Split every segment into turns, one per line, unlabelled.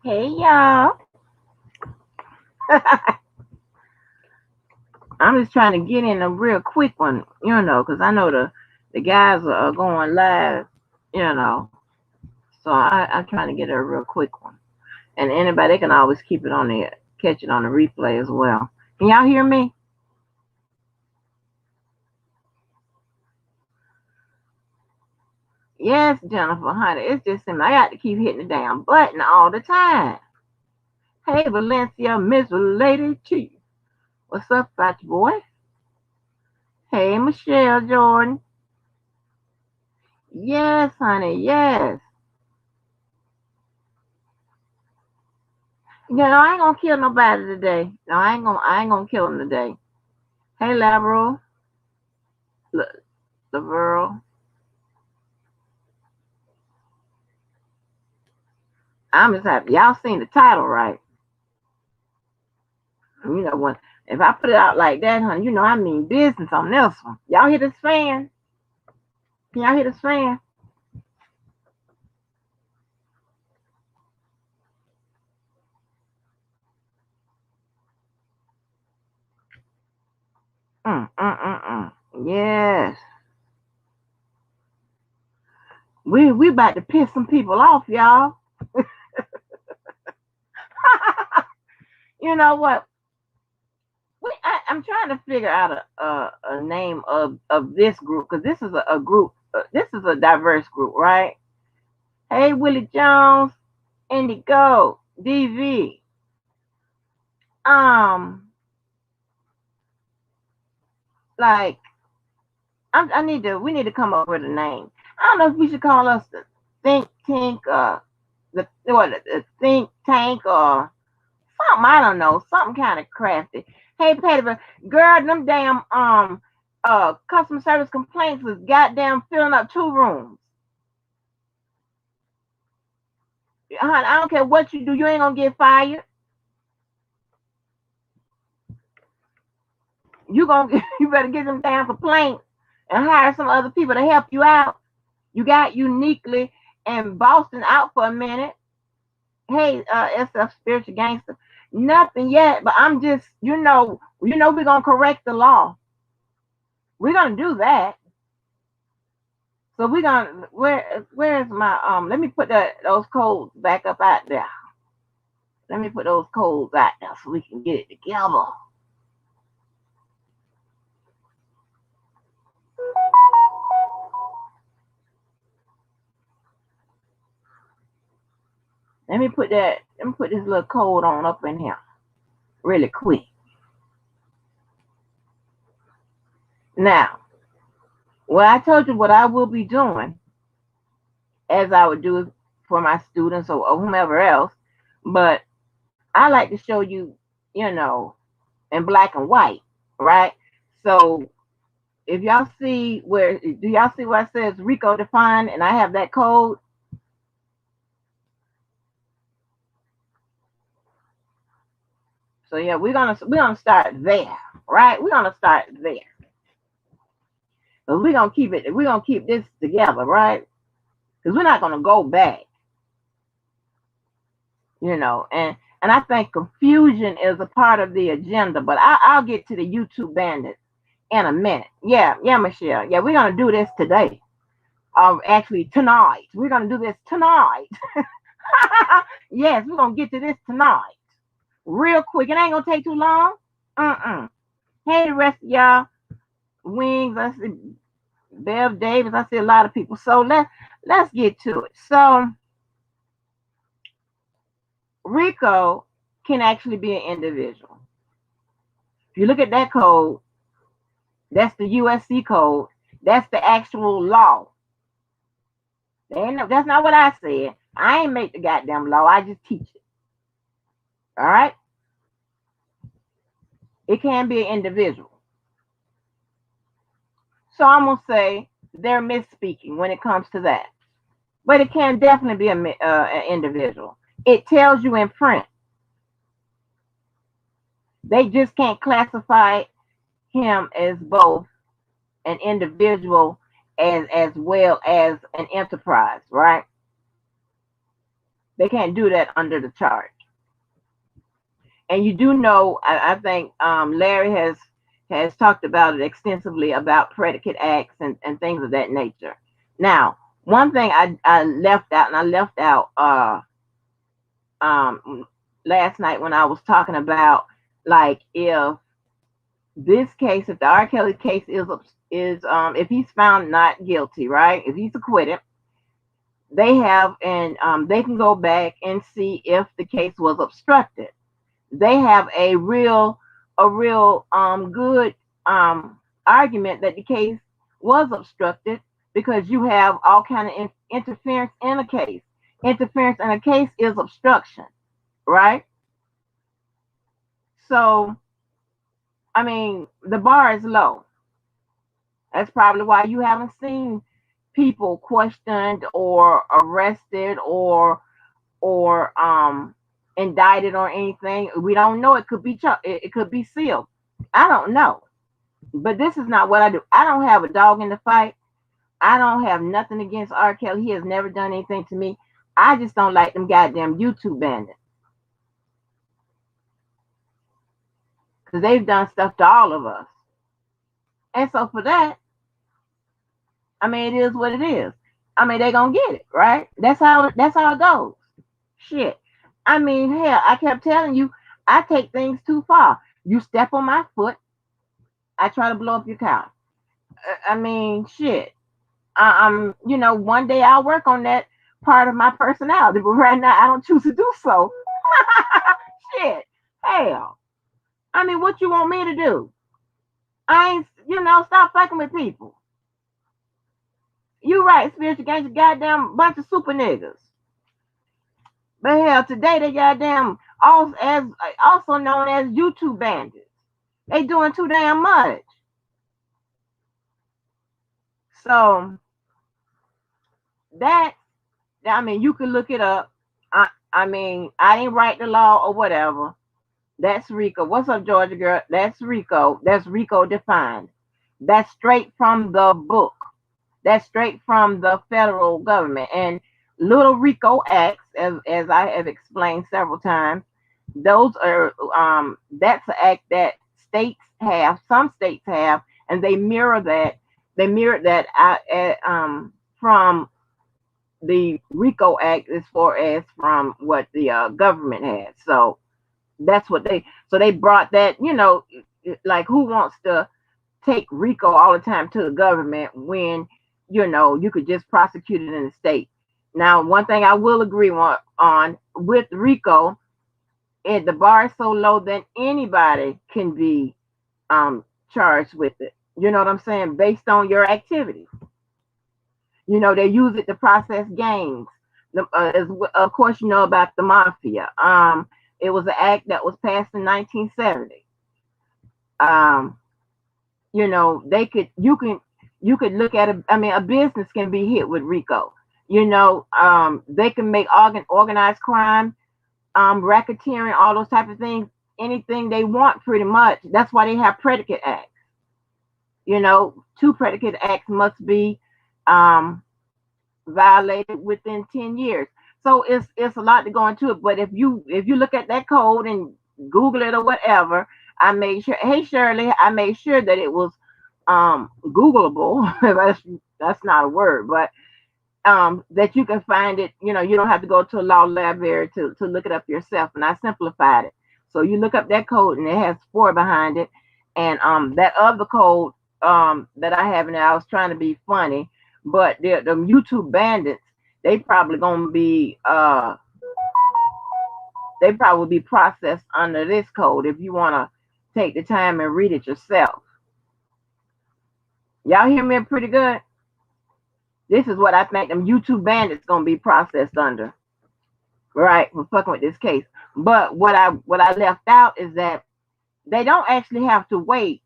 Hey y'all. I'm just trying to get in a real quick one, because I know the guys are going live, you know. So I'm trying to get a real quick one. And anybody can always keep it on the catch it on the replay as well. Can y'all hear me? Yes, Jennifer, honey. It's just I got to keep hitting the damn button all the time. Hey, Valencia, Miss Lady Chief. What's up, fat boy? Hey, Michelle Jordan. Yes, honey, yes. I ain't gonna kill nobody today. No, I ain't gonna kill him today. Hey, Labro, Laverl. I'm just happy. Y'all seen the title, right? When if I put it out like that, honey, I mean business on this one. Y'all hear this fan? Can y'all hear this fan? Yes. We about to piss some people off, y'all. You know what? I'm trying to figure out a name of this group because this is a group. This is a diverse group, right? Hey, Willie Jones, Indigo, DV. Um, like we need to come up with a name. I don't know if we should call us the think tank, the think tank or something. I don't know, something kind of crafty. Hey, Patty, girl, them damn customer service complaints was goddamn filling up 2 rooms. Honey, I don't care what you do, you ain't gonna get fired. You better get them damn complaints and hire some other people to help you out. You got uniquely and Boston out for a minute. Hey, SF spiritual gangster. Nothing yet, but I'm just, we're gonna correct the law. We're gonna do that. So we're gonna where's my let me put those codes back up out there. Let me put those codes out there so we can get it together. Let me put this little code on up in here really quick. Now, well, I told you what I will be doing as I would do it for my students or whomever else, but I like to show you, in black and white, right? So if y'all see do y'all see where it says RICO defined and I have that code? So yeah, we're gonna start there, right? We're gonna start there. But we're gonna keep this together, right? Because we're not gonna go back, and I think confusion is a part of the agenda, but I'll get to the YouTube bandits in a minute. Yeah, Michelle. Yeah, we're gonna do this today. Actually tonight. We're gonna do this tonight. Yes, we're gonna get to this tonight. Real quick. It ain't gonna take too long. Hey, the rest of y'all. Wings, I see Bev Davis, I see a lot of people. So let's get to it. So RICO can actually be an individual. If you look at that code, that's the U.S.C. code. That's the actual law. That's not what I said. I ain't make the goddamn law. I just teach it. All right? It can be an individual. So I'm going to say they're misspeaking when it comes to that. But it can definitely be an individual. It tells you in print. They just can't classify him as both an individual as well as an enterprise, right? They can't do that under the charge. And you do know, I think Larry has talked about it extensively about predicate acts and things of that nature. Now, one thing I left out, and I left out um, last night when I was talking about, like, if this case, if the R. Kelly case is if he's found not guilty, right? If he's acquitted, they have, and they can go back and see if the case was obstructed. They have a real good argument that the case was obstructed because you have all kind of interference in a case. Interference in a case is obstruction, right? So, I mean, the bar is low. That's probably why you haven't seen people questioned or arrested or indicted or anything. We don't know. It could be it could be sealed. I don't know. But this is not what I do. I don't have a dog in the fight. I don't have nothing against R. Kelly. He has never done anything to me. I just don't like them goddamn YouTube bandits because they've done stuff to all of us. And so for that, I mean, it is what it is. I mean, they gonna get it, right? That's how it goes. Shit. I mean, hell, I kept telling you, I take things too far. You step on my foot, I try to blow up your car. I mean, shit. One day I'll work on that part of my personality, but right now I don't choose to do so. Shit. Hell. I mean, what you want me to do? I ain't, stop fucking with people. You right, spiritual gangster, goddamn bunch of super niggas. But hell, today they goddamn also known as YouTube bandits. They doing too damn much. So that, I mean, you can look it up. I mean, I didn't write the law or whatever. That's RICO. What's up, Georgia girl? That's RICO. That's RICO defined. That's straight from the book. That's straight from the federal government. And little RICO acts, as I have explained several times, those are that's an act that states have, some states have, and they mirror that. They mirror that from the RICO Act as far as from what the government has. So that's what they brought that, like, who wants to take RICO all the time to the government when, you could just prosecute it in the state. Now, one thing I will agree on with RICO, the bar is so low that anybody can be charged with it. You know what I'm saying? Based on your activity. They use it to process gangs. Of course, you know about the mafia. It was an act that was passed in 1970. You could look at a business can be hit with RICO. They can make organized crime, racketeering, all those type of things, anything they want, pretty much. That's why they have predicate acts. 2 predicate acts must be violated within 10 years. So it's a lot to go into it. But if you look at that code and Google it or whatever, I made sure. Hey Shirley, I made sure that it was Googleable. that's not a word, but that you can find it. You don't have to go to a law library to look it up yourself. And I simplified it. So you look up that code and it has 4 behind it. And that other code that I have in there, I was trying to be funny, but the YouTube bandits, they probably gonna be processed under this code if you wanna take the time and read it yourself. Y'all hear me pretty good? This is what I think them YouTube bandits gonna be processed under, right? For fucking with this case. But what I left out is that they don't actually have to wait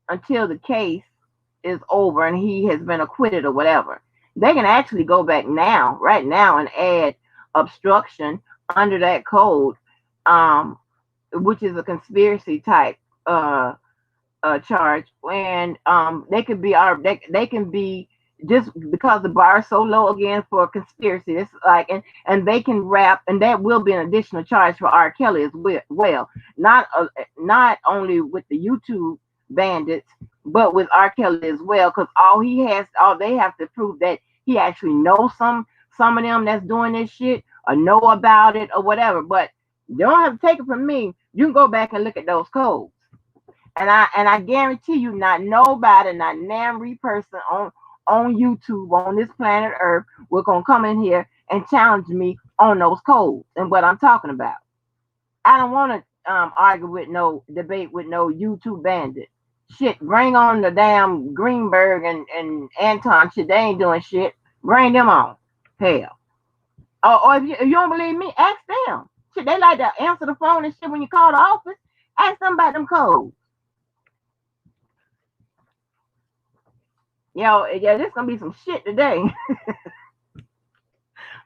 until the case is over and he has been acquitted or whatever. They can actually go back now, right now, and add obstruction under that code, which is a conspiracy type charge. And they can be just because the bar is so low again for conspiracy. It's like, and they can rap, and that will be an additional charge for R. Kelly as well. Not only with the YouTube bandits, but with R. Kelly as well, because all they have to prove that he actually knows some of them that's doing this shit or know about it or whatever. But you don't have to take it from me. You can go back and look at those codes. And I guarantee you, not nobody, not every person on YouTube on this planet Earth will gonna come in here and challenge me on those codes and what I'm talking about. I don't want to argue with no debate with no YouTube bandit. Shit, bring on the damn Greenberg and Anton shit. They ain't doing shit. Bring them on. Hell. Or if you don't believe me, ask them. Shit, they like to answer the phone and shit when you call the office. Ask them about them codes. Yo, yeah, this gonna be some shit today.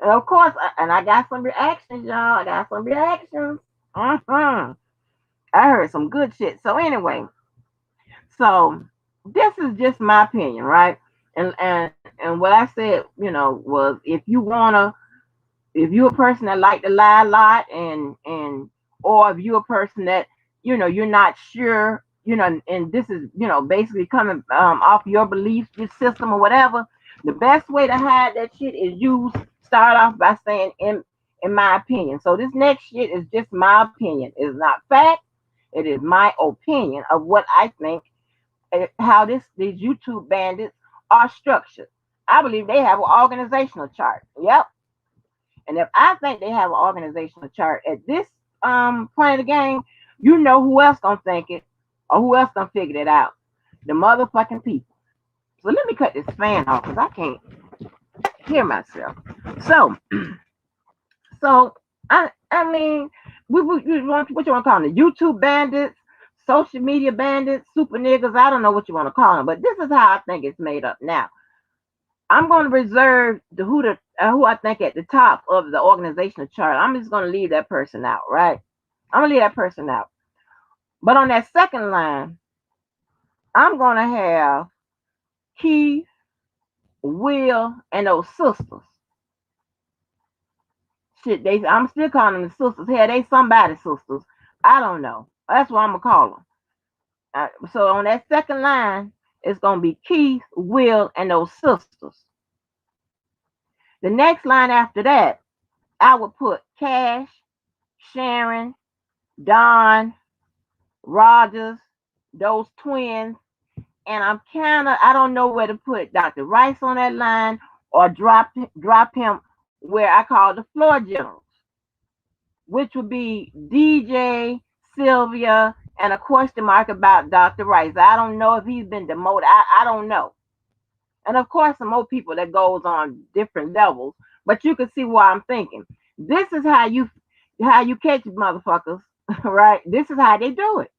And of course, and I got some reactions, y'all. I got some reactions. I heard some good shit. So anyway, so this is just my opinion, right? And what I said, was if you're a person that like to lie a lot, and or if you're a person that you're not sure, and this is basically coming off your belief system or whatever, the best way to hide that shit is you start off by saying in my opinion. So this next shit is just my opinion. It's not fact. It is my opinion of what I think, how these YouTube bandits are structured. I believe they have an organizational chart. Yep. And if I think they have an organizational chart at this point of the game, you know who else gonna think it, or who else gonna figure it out? The motherfucking people. So let me cut this fan off because I can't hear myself. So, I mean, what you want to call them? The YouTube bandits, social media bandits, super niggas. I don't know what you want to call them, but this is how I think it's made up now. I'm going to reserve who I think at the top of the organizational chart. I'm just going to leave that person out, right? I'm going to leave that person out. But on that second line, I'm going to have Keith, Will, and those sisters. Shit, I'm still calling them the sisters. Hell, they somebody's sisters. I don't know. That's what I'm going to call them. So on that second line, it's going to be Keith, Will, and those sisters. The next line after that, I would put Cash, Sharon, Don, Rogers, those twins, and I don't know where to put Dr. Rice on that line or drop him where I call the floor generals, which would be DJ, Sylvia, and a question mark about Dr. Rice. I don't know if he's been demoted. I don't know. And of course, some more people that goes on different levels, but you can see what I'm thinking. This is how you catch motherfuckers, right? This is how they do it.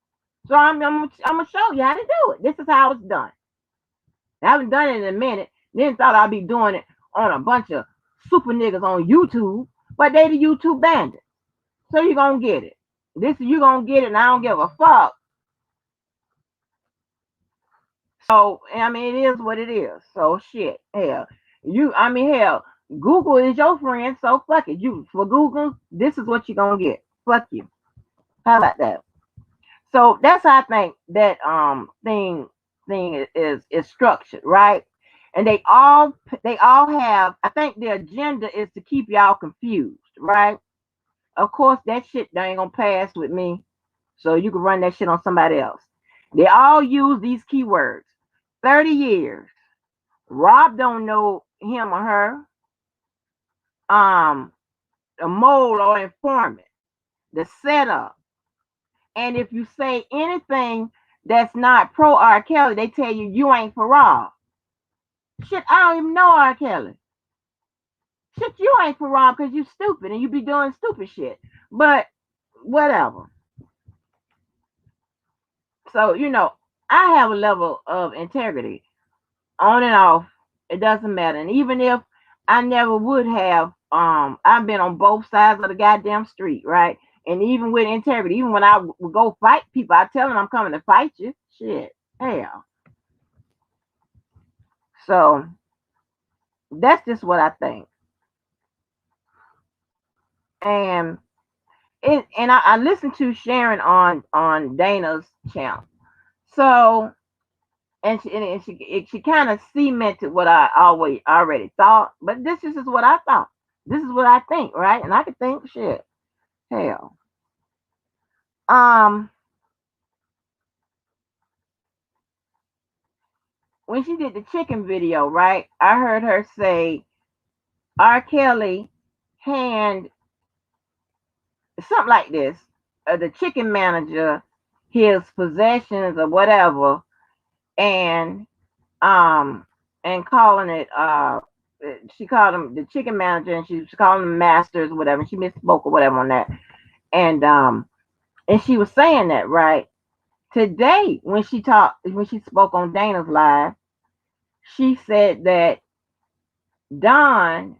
So I'm gonna show you how to do it. This is how it's done. I haven't done it in a minute. Then thought I'd be doing it on a bunch of super niggas on YouTube, but they the YouTube bandits. So you're gonna get it. You gonna get it, and I don't give a fuck. So I mean, it is what it is. So shit, hell, hell, Google is your friend. So fuck it. You for Google, this is what you're gonna get. Fuck you. How about that? So that's how I think that thing is structured, right? And they all have. I think their agenda is to keep y'all confused, right? Of course, that shit they ain't gonna pass with me. So you can run that shit on somebody else. They all use these keywords. 30 years. Rob don't know him or her. A mole or informant. The setup. And if you say anything that's not pro R. Kelly, they tell you ain't for Rob. Shit, I don't even know R. Kelly. Shit, you ain't for Rob because you stupid and you be doing stupid shit. But whatever. So, I have a level of integrity on and off. It doesn't matter. And even if I never would have, I've been on both sides of the goddamn street, right? And even with integrity, even when I would go fight people, I tell them I'm coming to fight you. Shit. Hell. So That's just what I think. And I listened to Sharon on Dana's channel. So she kind of cemented what I always already thought. But this is just what I thought. This is what I think, right? And I could think shit. Hell. Um, when she did the chicken video, right? I heard her say R. Kelly hand something like this. The chicken manager his possessions or whatever, and um and calling it she called him the chicken manager, and she called him masters or whatever. She misspoke or whatever on that, and she was saying that right today when she spoke on Dana's live. She said that Don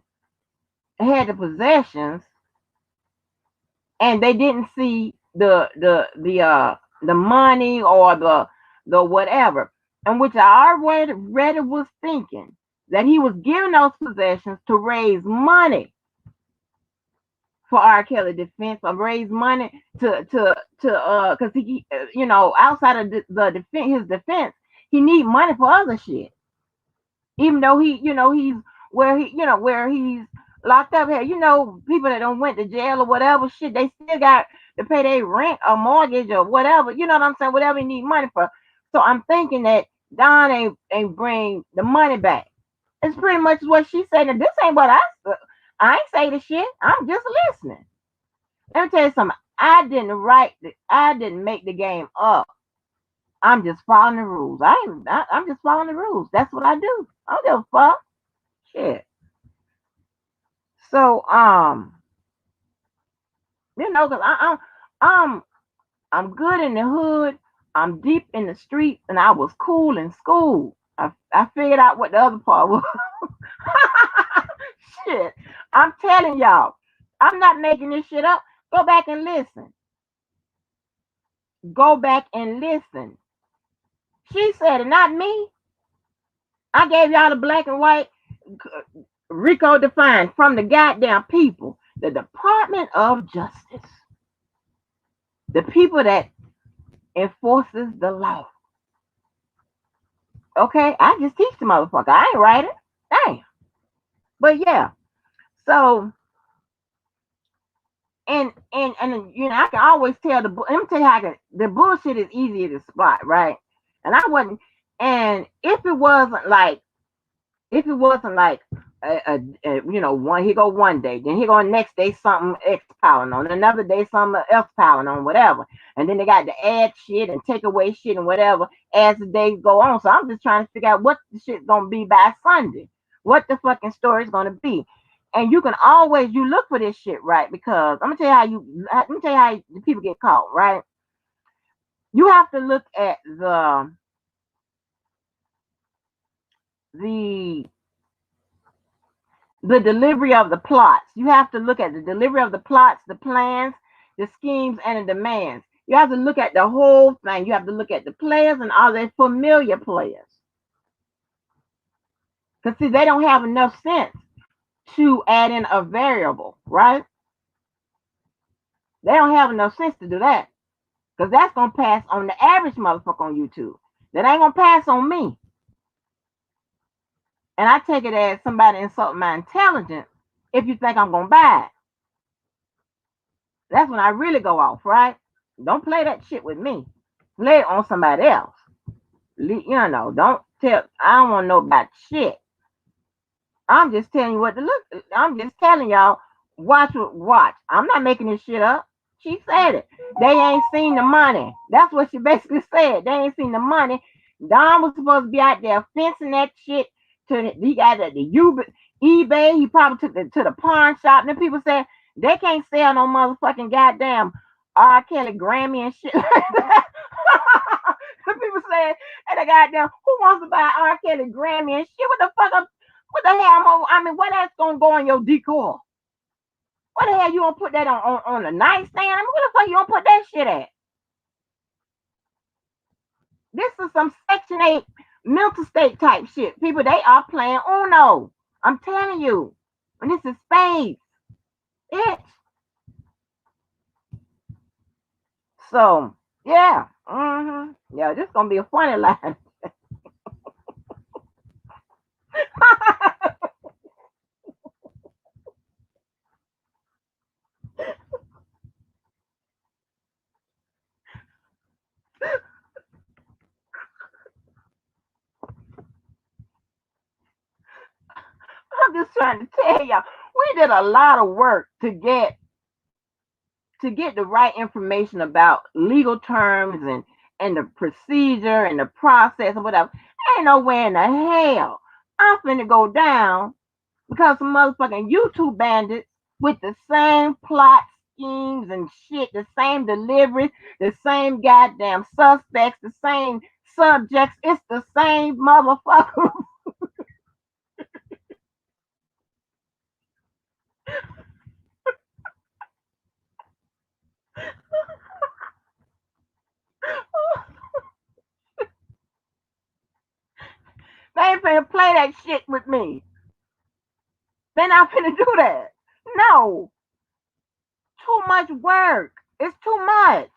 had the possessions, and they didn't see the money or the whatever, in which I already was thinking that he was giving those possessions to raise money for R. Kelly defense, or raise money to because he outside of the defense, his defense, he need money for other shit. Even though he's where he's locked up here. People that don't went to jail or whatever shit, they still got to pay their rent or mortgage or whatever. You know what I'm saying? Whatever he need money for. So I'm thinking that Don ain't bring the money back. It's pretty much what she said. And this ain't what I ain't say the shit. I'm just listening. Let me tell you something. I didn't make the game up. I'm just following the rules. I'm just following the rules. That's what I do. I don't give a fuck. Shit. So cause I'm good in the hood. I'm deep in the street, and I was cool in school. I figured out what the other part was. Shit. I'm telling y'all. I'm not making this shit up. Go back and listen. Go back and listen. She said it, not me. I gave y'all the black and white RICO defined from the goddamn people. The Department of Justice. The people that enforces the law. Okay? I just teach the motherfucker. I ain't write it. Damn. But yeah. So and I can always tell let me tell you how the bullshit is easier to spot, right? And I wasn't and if it wasn't like one he go one day, then he go next day something X piling on, another day something else piling on, whatever, and then they got to add shit and take away shit and whatever as the days go on. So I'm just trying to figure out what the shit's gonna be by Sunday, what the fucking story's gonna be, and you can always you look for this shit, right? Because let me tell you how the people get caught, right? You have to look at the the delivery of the plots. You have to look at the delivery of the plots, the plans, the schemes, and the demands. You have to look at the whole thing. You have to look at the players and all their familiar players. Because, see, they don't have enough sense to add in a variable, right? They don't have enough sense to do that. Because that's going to pass on the average motherfucker on YouTube. That ain't going to pass on me. And I take it as somebody insulting my intelligence if you think I'm going to buy it. That's when I really go off, right? Don't play that shit with me. Play it on somebody else. Don't tell. I don't want to know about shit. I'm just telling you what to look. I'm just telling y'all. Watch. I'm not making this shit up. She said it. They ain't seen the money. That's what she basically said. They ain't seen the money. Don was supposed to be out there fencing that shit he got at the eBay. He probably took it to the pawn shop. And then people said they can't sell no motherfucking goddamn R. Kelly Grammy and shit like that. People said, and the goddamn, who wants to buy R. Kelly Grammy and shit? What the hell? I mean, what else gonna go on your decor? What the hell you gonna put that on the nightstand? I mean, where the fuck you gonna put that shit at? This is some Section 8 mental state type shit. People, they are playing Uno. I'm telling you, when this is space, it. So yeah, yeah, this gonna be a funny line. I'm just trying to tell y'all, we did a lot of work to get the right information about legal terms and the procedure and the process and whatever. Ain't nowhere in the hell I'm finna go down because some motherfucking YouTube bandits with the same plot schemes and shit, the same delivery, the same goddamn suspects, the same subjects. It's the same motherfucker. They ain't finna play that shit with me. They're not finna do that. No, too much work. It's too much.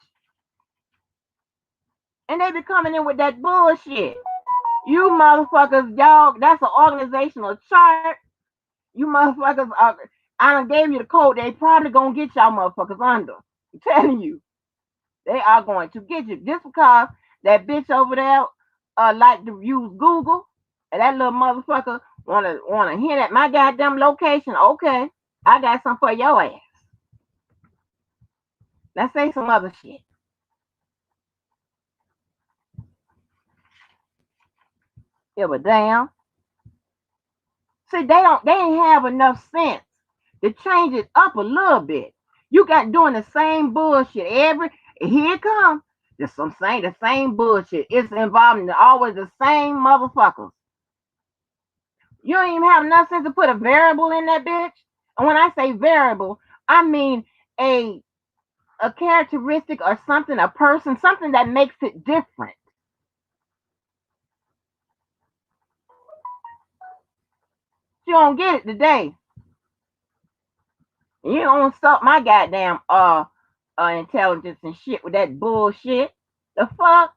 And they be coming in with that bullshit. You motherfuckers, y'all, that's an organizational chart. You motherfuckers are, I done gave you the code. They probably gonna get y'all motherfuckers under. I'm telling you. They are going to get you. Just because that bitch over there like to use Google and that little motherfucker wanna hint at my goddamn location. Okay. I got something for your ass. Let's say some other shit. Yeah, but damn. See, they ain't have enough sense to change it up a little bit. You got doing the same bullshit every here it comes. Just some saying the same bullshit. It's involving always the same motherfuckers. You don't even have enough sense to put a variable in that bitch. And when I say variable, I mean a a characteristic or something, a person, something that makes it different. You don't get it today. You don't stop my goddamn intelligence and shit with that bullshit. The fuck?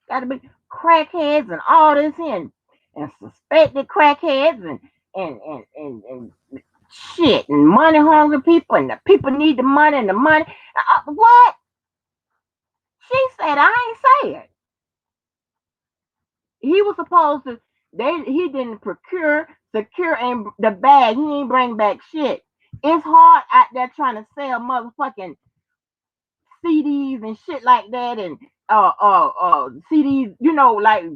Gotta be crackheads and all this and suspected crackheads and shit and money hungry people and the people need the money and the money. What? She said I ain't say it. He was supposed to. He didn't secure and the bag. He ain't bring back shit. It's hard out there trying to sell motherfucking CDs and shit like that, and CDs,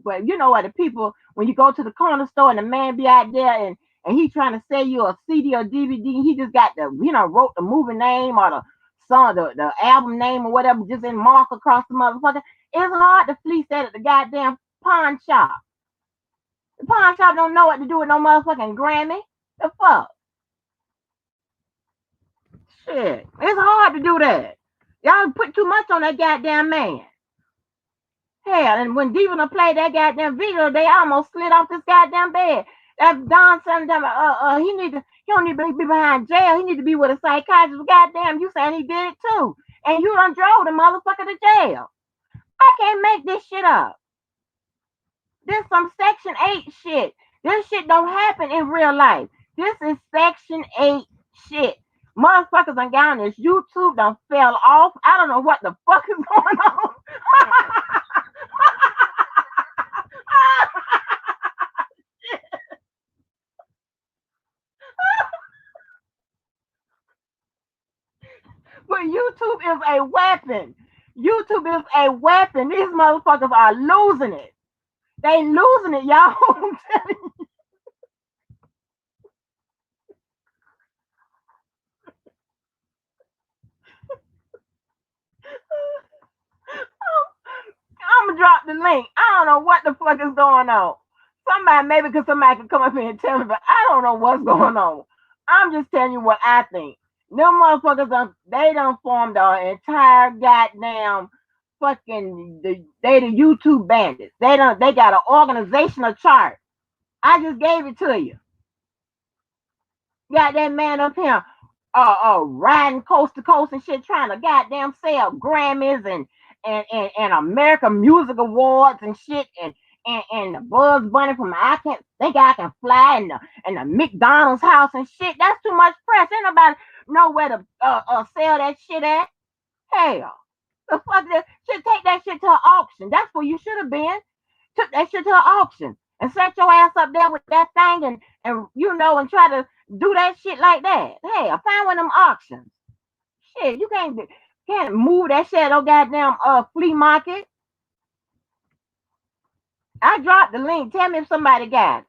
but you know what the people when you go to the corner store and the man be out there and he trying to sell you a CD or DVD, he just got the wrote the movie name or the song, the album name or whatever, just in mark across the motherfucker. It's hard to fleece that at the goddamn pawn shop. The pawn shop don't know what to do with no motherfucking Grammy. The fuck? Shit. It's hard to do that. Y'all put too much on that goddamn man. Hell, and when Diva played that goddamn video, they almost slid off this goddamn bed. That Don said, he don't need to be behind jail. He need to be with a psychiatrist. Goddamn, you saying he did it too. And you done drove the motherfucker to jail. I can't make this shit up. This some Section 8 shit. This shit don't happen in real life. This is Section 8 shit. Motherfuckers done got on this YouTube done fell off. I don't know what the fuck is going on. But YouTube is a weapon. YouTube is a weapon. These motherfuckers are losing it. They losing it, y'all. I'm telling you. I'm gonna drop the link. I don't know what the fuck is going on. Somebody, maybe because somebody can come up here and tell me, but I don't know what's going on. I'm just telling you what I think. Them motherfuckers, they done formed our entire goddamn fucking, they the YouTube bandits. They got an organizational chart. I just gave it to you. Got that man up here riding coast to coast and shit, trying to goddamn sell Grammys and American Music Awards and shit, and the Bugs Bunny from I Can't Think I Can Fly, and the McDonald's house and shit. That's too much press. Ain't nobody know where to sell that shit at. Hell, the fuck that shit. Take that shit to an auction. That's where you should have been. Took that shit to an auction and set your ass up there with that thing and and try to do that shit like that. Hey, I find one of them auctions. Shit, you can't move that shit at no goddamn flea market. I dropped the link. Tell me if somebody got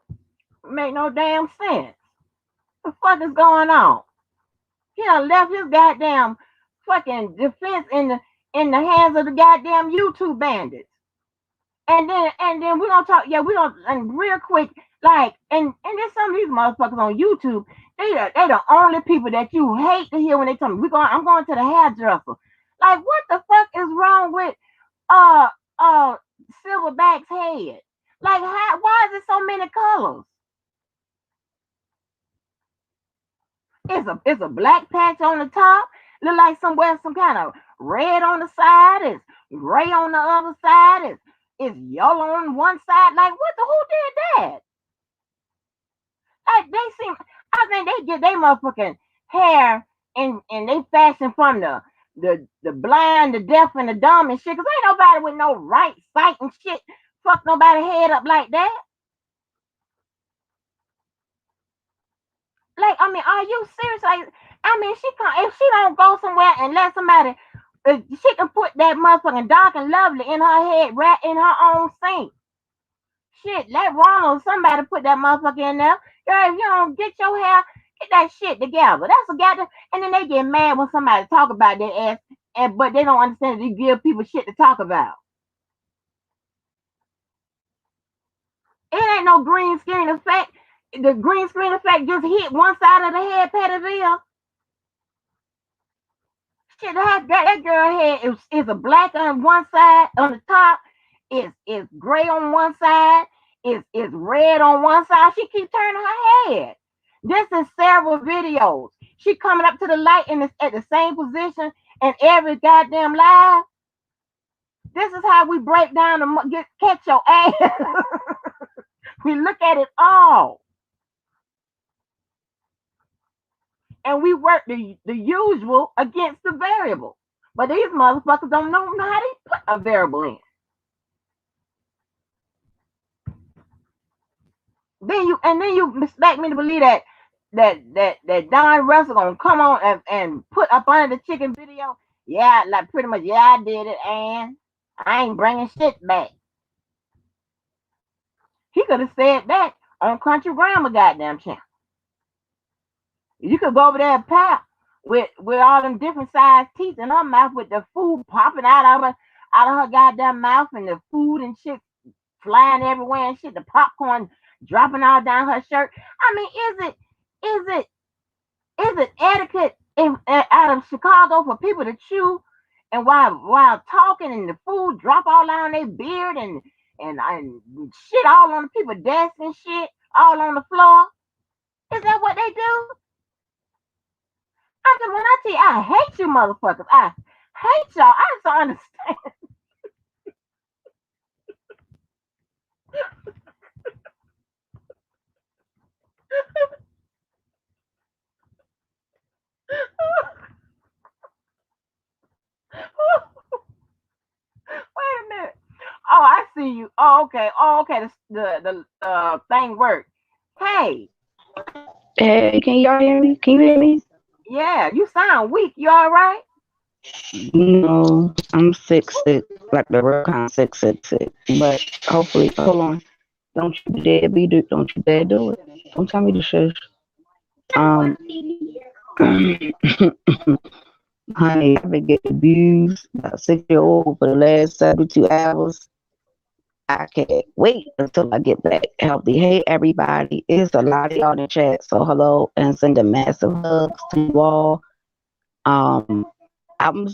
it. Make no damn sense. What the fuck is going on? He done left his goddamn fucking defense in the hands of the goddamn YouTube bandits. And then we're gonna talk, yeah, we gonna and real quick, like, and there's some of these motherfuckers on YouTube, they the only people that you hate to hear when they tell me I'm going to the hairdresser. Like, what the fuck is wrong with uh uh Silverback's head? Like, why is it so many colors? It's a black patch on the top, look like some kind of red on the side, it's gray on the other side, it's yellow on one side. Like, who did that? Like, I think they get their motherfucking hair and they fashion from the blind, the deaf, and the dumb and shit. Cause ain't nobody with no right sight and shit fuck nobody head up like that. Like, I mean, are you serious? Like, I mean, if she don't go somewhere and let somebody, she can put that motherfucking Dark and Lovely in her head, right in her own sink. Shit, let Ronald somebody put that motherfucker in there. Girl, if you don't get your hair, get that shit together. That's a goddamn. And then they get mad when somebody talk about their ass, but they don't understand that they give people shit to talk about. It ain't no green screen effect. The green screen effect just hit one side of the head, Pettiville. Shit, that girl head is a black on one side, on the top. It's gray on one side. It's red on one side. She keeps turning her head. This is several videos. She coming up to the light and it's at the same position in every goddamn live. This is how we break down and catch your ass. We look at it all. And we work the usual against the variable. But these motherfuckers don't know how to put a variable in. Then you expect me to believe that Don Russell gonna come on and put up under the chicken video. Yeah, like pretty much, yeah, I did it, and I ain't bringing shit back. He could have said that on Country Grammar goddamn channel. You could go over there and pop with all them different sized teeth in her mouth with the food popping out of her goddamn mouth and the food and shit flying everywhere and shit, the popcorn dropping all down her shirt. I mean, is it etiquette out of Chicago for people to chew and while talking and the food drop all on their beard and shit all on the people's desk and shit all on the floor? Is that what they do? I mean, when I tell you I hate you motherfuckers, I hate y'all. I just don't understand. Wait a minute. Oh, I see you. Oh, okay. Oh, okay. The thing worked. Hey.
Hey, can y'all hear me? Can you hear me?
Yeah, you sound weak. You all right?
No, I'm sick, like the real kind of sick. But hopefully, hold on. Don't you dare do it. Don't tell me to shush. Um, honey, I've been getting abused by a 6-year-old for the last 72 hours. I can't wait until I get back healthy. Hey, everybody. It's a lot of y'all in the chat. So, hello, and send a massive hugs to you all. I'm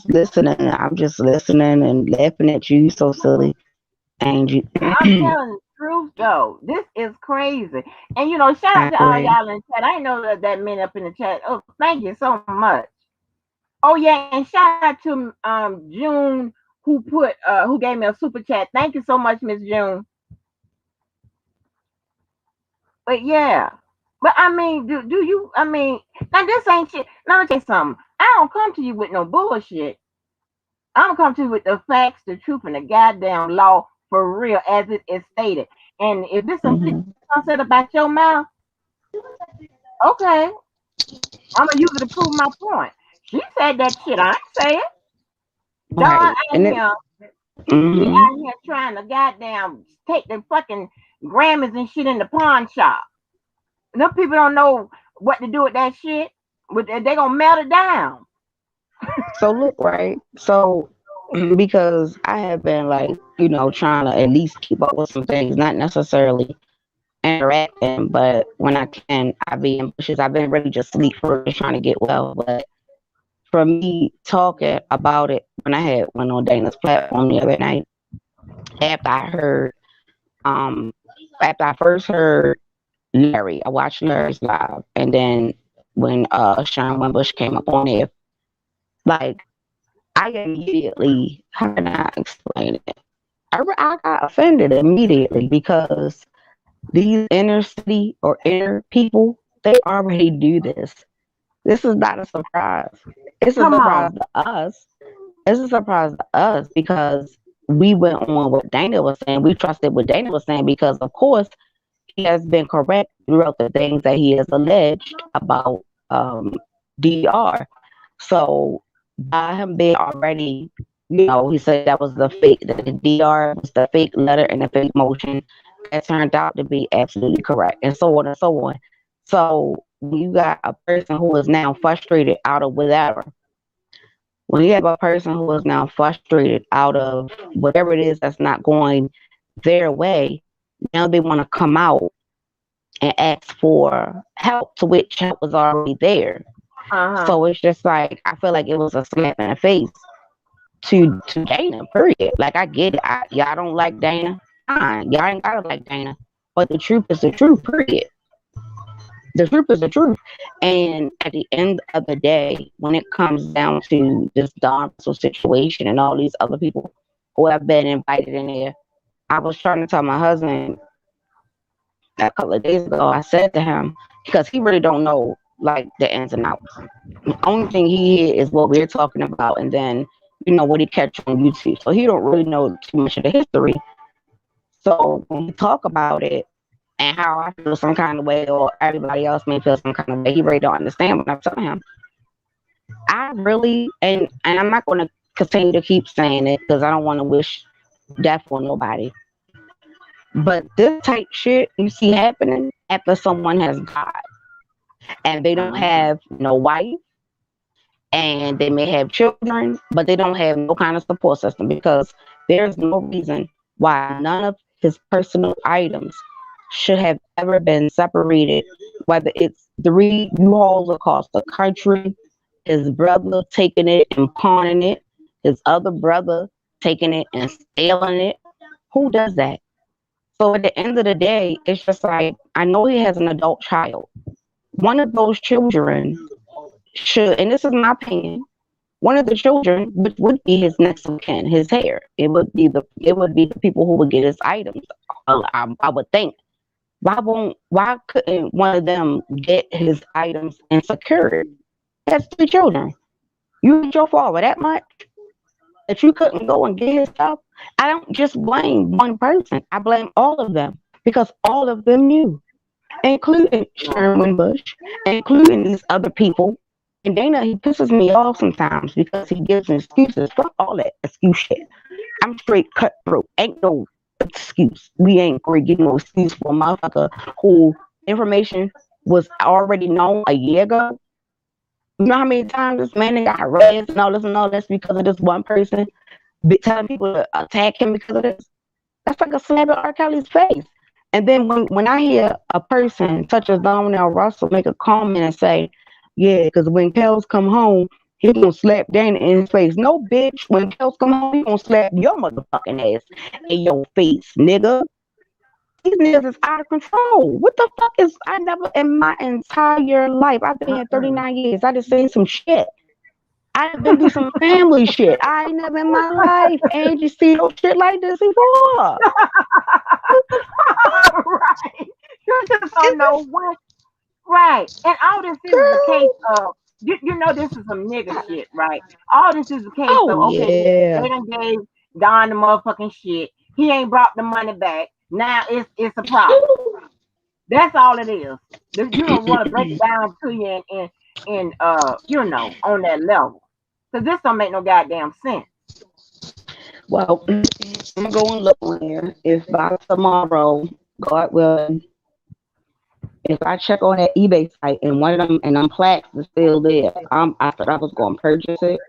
listening. I'm just listening and laughing at you. So silly. And you,
I'm telling the truth though. This is crazy. And shout
I
out to all
agree.
y'all in the chat. I didn't know that many up in the chat. Oh, thank you so much. Oh yeah, and shout out to June who gave me a super chat. Thank you so much, Miss June. But yeah. But I mean, do you I mean now this ain't shit. Now let me tell you something. I don't come to you with no bullshit. I'm gonna come to you with the facts, the truth, and the goddamn law for real as it is stated. And if there's some shit
Hmm.
said about your mouth, okay, I'm gonna use it to prove my point. She said that shit. I ain't say it. Dog
Right.
ain't
And it,
here. He
hmm
out here trying to goddamn take the fucking Grammys and shit in the pawn shop. Them people don't know what to do with that shit. But they gonna melt it down.
So look, right. So because I have been like, trying to at least keep up with some things, not necessarily interacting, but when I can, I be in bushes. I've been really just sleep for just trying to get well. But for me talking about it when I had went on Dana's platform the other night, after I heard, um, after I first heard Larry, I watched Larry's live, and then when Sean Wimbush came up on it, like I immediately, how can I explain it? I got offended immediately because these inner city or inner people, they already do this. This is not a surprise. It's a
Come
surprise
on.
to us. It's a surprise to us because we went on what Dana was saying. We trusted what Dana was saying because, of course, he has been correct throughout the things that he has alleged about DR. So by him being already, he said that was that the DR was the fake letter and the fake motion. That turned out to be absolutely correct, and so on and so on. So when you got a person who is now frustrated out of whatever, when you have a person who is now frustrated out of whatever it is that's not going their way, now they want to come out and ask for help, to which help was already there.
Uh-huh.
So it's just like I feel like it was a slap in the face to Dana. Period. Like I get it. Y'all don't like Dana. Fine. Y'all ain't gotta like Dana. But the truth is the truth. Period. The truth is the truth. And at the end of the day, when it comes down to this Don Russell situation and all these other people who have been invited in there, I was trying to tell my husband a couple of days ago. I said to him because he really don't know like the ins and outs. The only thing he hear is what we're talking about, and then what he catch on YouTube. So he don't really know too much of the history. So when we talk about it and how I feel some kind of way, or everybody else may feel some kind of way, he really don't understand what I'm telling him. I really and I'm not going to continue to keep saying it because I don't want to wish death on nobody. But this type shit you see happening after someone has died and they don't
Uh-huh.
have no wife and they may have children, but they don't have no kind of support system because there's no reason why none of his personal items should have ever been separated, whether it's 3 U-Hauls across the country, his brother taking it and pawning it, his other brother taking it and stealing it. Who does that? So at the end of the day, it's just like I know he has an adult child. One of those children should, and this is my opinion, one of the children would be his next of kin, his heir. It would be the people who would get his items. I would think. Why couldn't one of them get his items and secure it? He has 3 children. You hate your father that much that you couldn't go and get his stuff? I don't just blame one person. I blame all of them because all of them knew, including Sharon Winbush, including these other people. And Dana, he pisses me off sometimes because he gives excuses. Fuck all that excuse shit. I'm straight cutthroat. Ain't no excuse. We ain't going to get no excuse for a motherfucker who information was already known a year ago. You know how many times this man got harassed and all this because of this one person telling people to attack him because of this? That's like a slap in R. Kelly's face. And then when I hear a person such as Donell Russell make a comment and say, yeah, because when Kels come home, He gonna slap Dana in his face. No, bitch. When Kels come home, he gonna slap your motherfucking ass in your face, nigga. These niggas is out of control. What the fuck is? I never in my entire life. I've been here
Mm-mm.
39 years. I just seen some shit. I done been through some family shit. I ain't never in my life, Angie, see no shit like this before. What the fuck
Right. You just don't
is
know
this,
what. Right. And all this is a case
girl?
of, you know, this is some nigga shit, right? All this is a case
Oh
of, okay,
yeah.
they done gave Don the motherfucking shit. He ain't brought the money back. Now it's a problem. That's all it is. You don't want to break it down to you you know, on that level. Because this don't make no goddamn sense.
Well, I'm going to look on here. If by tomorrow, God willing, if I check on that eBay site and one of them plaques is still there, I thought I was going to purchase it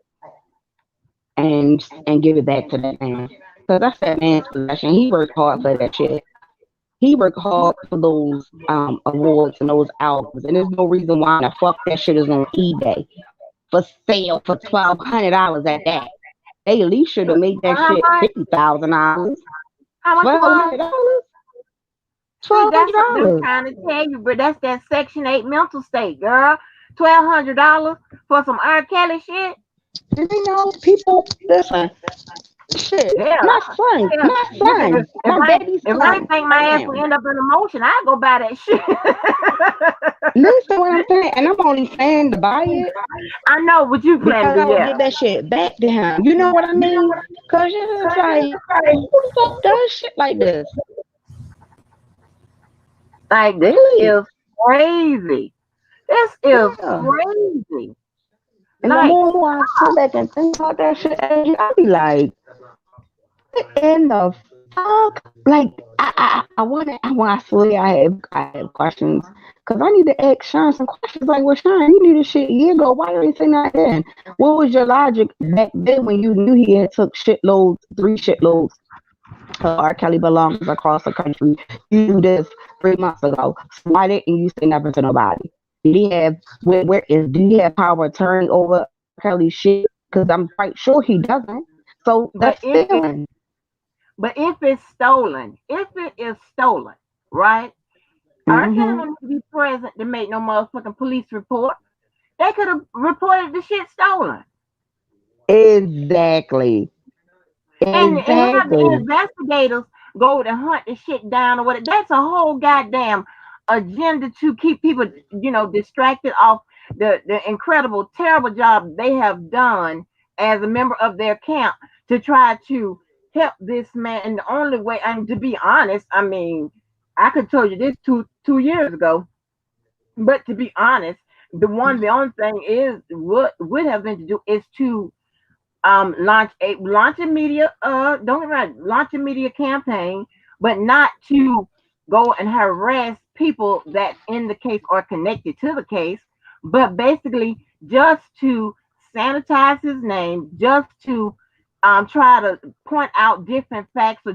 and give it back to that man. Because that's that man's possession. He worked hard for that shit. He worked hard for those awards and those albums, and there's no reason why the fuck that shit is on eBay for sale for $1,200 at that. They at least should have made that
How
shit
much?
$50,000.
How much it
Twelve
was?
hundred dollars.
See,
Twelve
that's
hundred
what I'm
dollars.
trying to tell you, but that's that Section 8 mental state, girl. $1,200 for some R. Kelly shit?
You know, people. Listen, shit.
Hell,
My son,
hell.
my
Listen,
son, my baby
if I ain't
son.
think my ass would
Damn.
end up in a motion, I'd go buy that shit.
Listen, what I'm saying, and I'm only saying to buy it
I know what you plan
because
to
I
do,
would
yeah.
give that shit back to him. You know what I mean? Cause it's just like, who the fuck does shit like this?
Like, this
Really?
is crazy. This is
Yeah.
crazy.
And the
Like,
more I sit back and think about that shit, Angie, I be like, what in the fuck? Like, I swear I have questions. Cause I need to ask Sean some questions. Like, well, Sean, you knew this shit a year ago. Why you ain't say that then? What was your logic back then when you knew he had took shitloads, 3 shitloads of R. Kelly belongings across the country? You knew this 3 months ago. So why didn't you say nothing to nobody? Did he have do he have power of attorney over R. Kelly's shit? Because I'm quite sure he doesn't. So
but
that's
if it,
stealing.
but if it's stolen, if it is stolen, right? R. Kelly
Hmm.
don't need to be present to make no motherfucking police report. They could have reported the shit stolen.
Exactly.
And have the
Exactly.
investigators go to hunt the shit down or whatever. That's a whole goddamn agenda to keep people, you know, distracted off the incredible, terrible job they have done as a member of their camp to try to help this man. And the only way, and to be honest, I mean, I could tell you this two years ago, but to be honest, the only thing is what would have been to do is to launch a media don't get me wrong, launch a media campaign, but not to go and harass people that's in the case or connected to the case, but basically just to sanitize his name, just to try to point out different facts or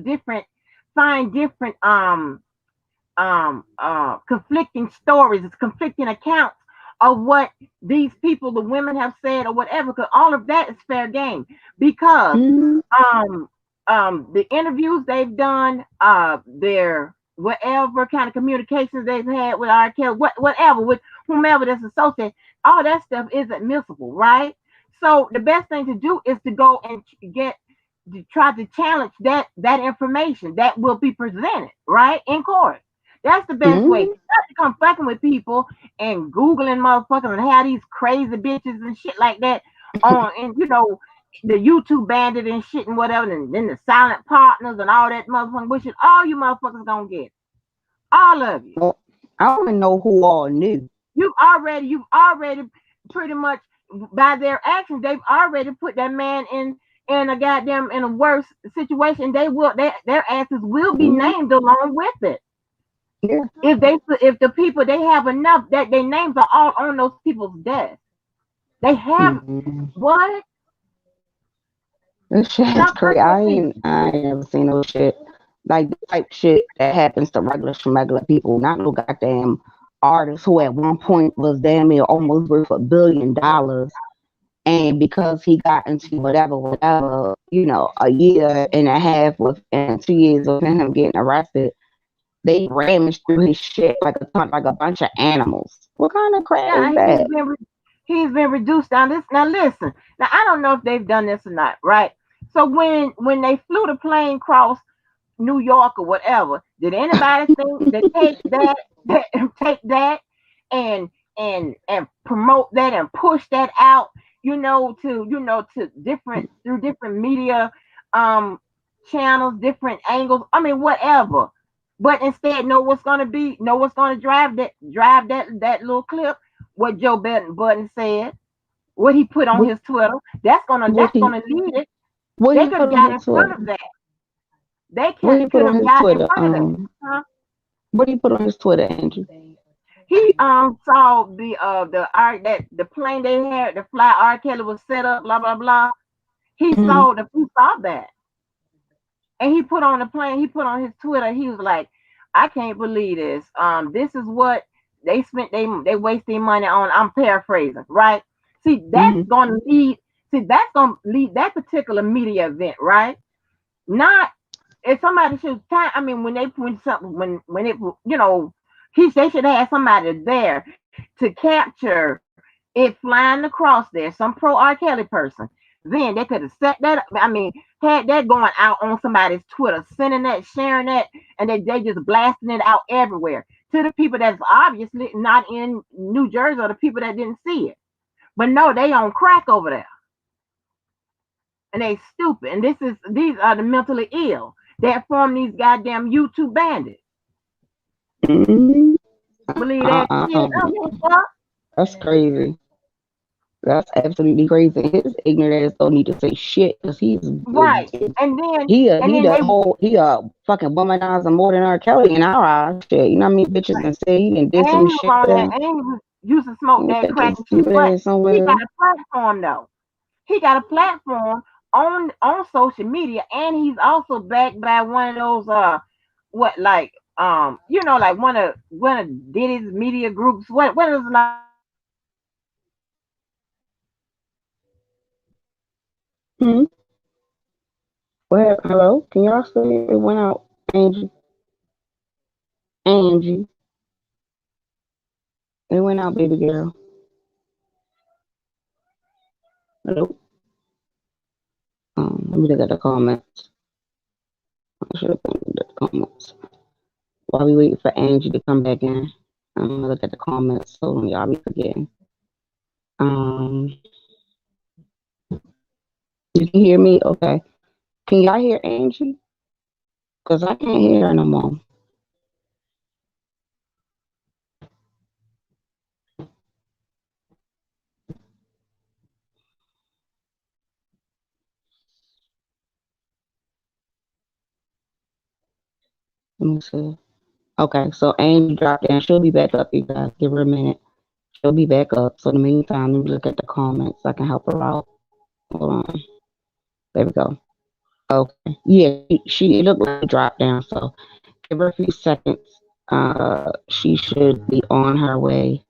find different conflicting stories, it's conflicting accounts of what these people, the women have said or whatever, because all of that is fair game. Because
Hmm.
um the interviews they've done, their whatever kind of communications they've had with R. Kelly, whatever, with whomever that's associated, all that stuff is admissible, right? So the best thing to do is to go and get to try to challenge that information that will be presented right in court. That's the best way.
Hmm.
Not to come fucking with people and googling motherfuckers and have these crazy bitches and shit like that on, and you know, the YouTube bandit and shit and whatever, and then the silent partners and all that motherfucking bullshit. All you motherfuckers gonna get, all of you.
Well, I don't even know who all knew.
You've already pretty much by their actions, they've already put that man in a goddamn in a worse situation. Their asses will be
Hmm.
named along with it.
Yeah.
If the people they have enough that their names are all on those people's death. They have
Hmm.
what?
This shit is
Stop
crazy.
fucking with me.
I ain't never seen no shit like this type shit that happens to regular people. Not no goddamn artists who at one point was damn near almost worth $1 billion. And because he got into whatever, a year and a half with and 2 years within him getting arrested, they ramaged through his shit like a bunch of animals. What kind of crap
Yeah,
is
and
that?
he's been reduced down. This now listen. Now I don't know if they've done this or not, right? So when they flew the plane across New York or whatever, did anybody think to take that take that and and promote that and push that out, to different through different media um channels, different angles, I mean whatever. But instead know what's gonna drive that little clip, what Joe Budden said, what he put on
What
his Twitter. That's gonna
what
that's
he
gonna lead it.
what
They
he
could have
put on
got
his
in front
Twitter?
of that. They
What he put
could
on
have
his
got in
Twitter?
front of that. Huh?
What he put on his Twitter, Andrew?
He saw the art that the plane they had to fly R. Kelly was set up, blah blah blah.
Mm-hmm.
He saw that. And he put on the plane, he put on his Twitter, he was like, I can't believe this. This is what they waste their money on. I'm paraphrasing, right? See,
Mm-hmm.
that's gonna lead that particular media event, right? Not if somebody should time. I mean, when it they should have somebody there to capture it flying across there, some pro R. Kelly person. Then they could have set that up. I mean, had that going out on somebody's Twitter, sending that, sharing that, and they just blasting it out everywhere to the people that's obviously not in New Jersey or the people that didn't see it. But no, they on crack over there and they stupid. And these are the mentally ill that form these goddamn YouTube bandits.
Mm-hmm.
Believe that shit.
Uh-uh.
I don't give a fuck.
That's crazy. That's absolutely crazy. His ignorant ass don't need to say shit because
Right. And then and
he
then
the
they
whole he a fucking womanizer more than R. Kelly in our eyes. Shit, you know what I mean? Bitches and say he done did
and
some
he was
shit
on
to
that
him.
and he was used to smoke
You
that
take
crack
his
and shit.
stupid
But
ass
he got
somewhere.
a platform though. He got a platform on social media, and he's also backed by one of those what like like one of Diddy's media groups. What is like
Hmm. Well, hello? Can y'all still hear? It went out. Angie. Angie. It went out, baby girl. Hello? Let me look at the comments. I should have looked at the comments. While we wait for Angie to come back in, I'm gonna look at the comments so y'all be forgetting. Um, you can hear me? Okay. Can y'all hear Angie? Cause I can't hear her no more. Let me see. Okay, so Angie dropped in. She'll be back up, you guys. Give her a minute. She'll be back up. So in the meantime, let me look at the comments. I can help her out. Hold on. There we go. Okay. Yeah, she it looked like she dropped down. So give her a few seconds. She should be on her way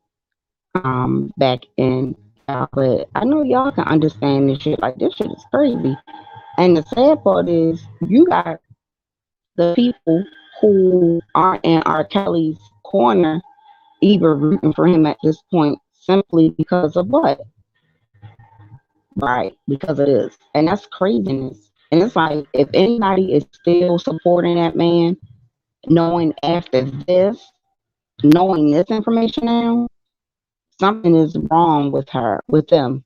back in. But I know y'all can understand this shit. Like this shit is crazy. And the sad part is you got the people who aren't in R. Kelly's corner even rooting for him at this point simply because of what? Right, because of this. And that's craziness. And it's like if anybody is still supporting that man, knowing after this, knowing this information now, something is wrong with her, with them.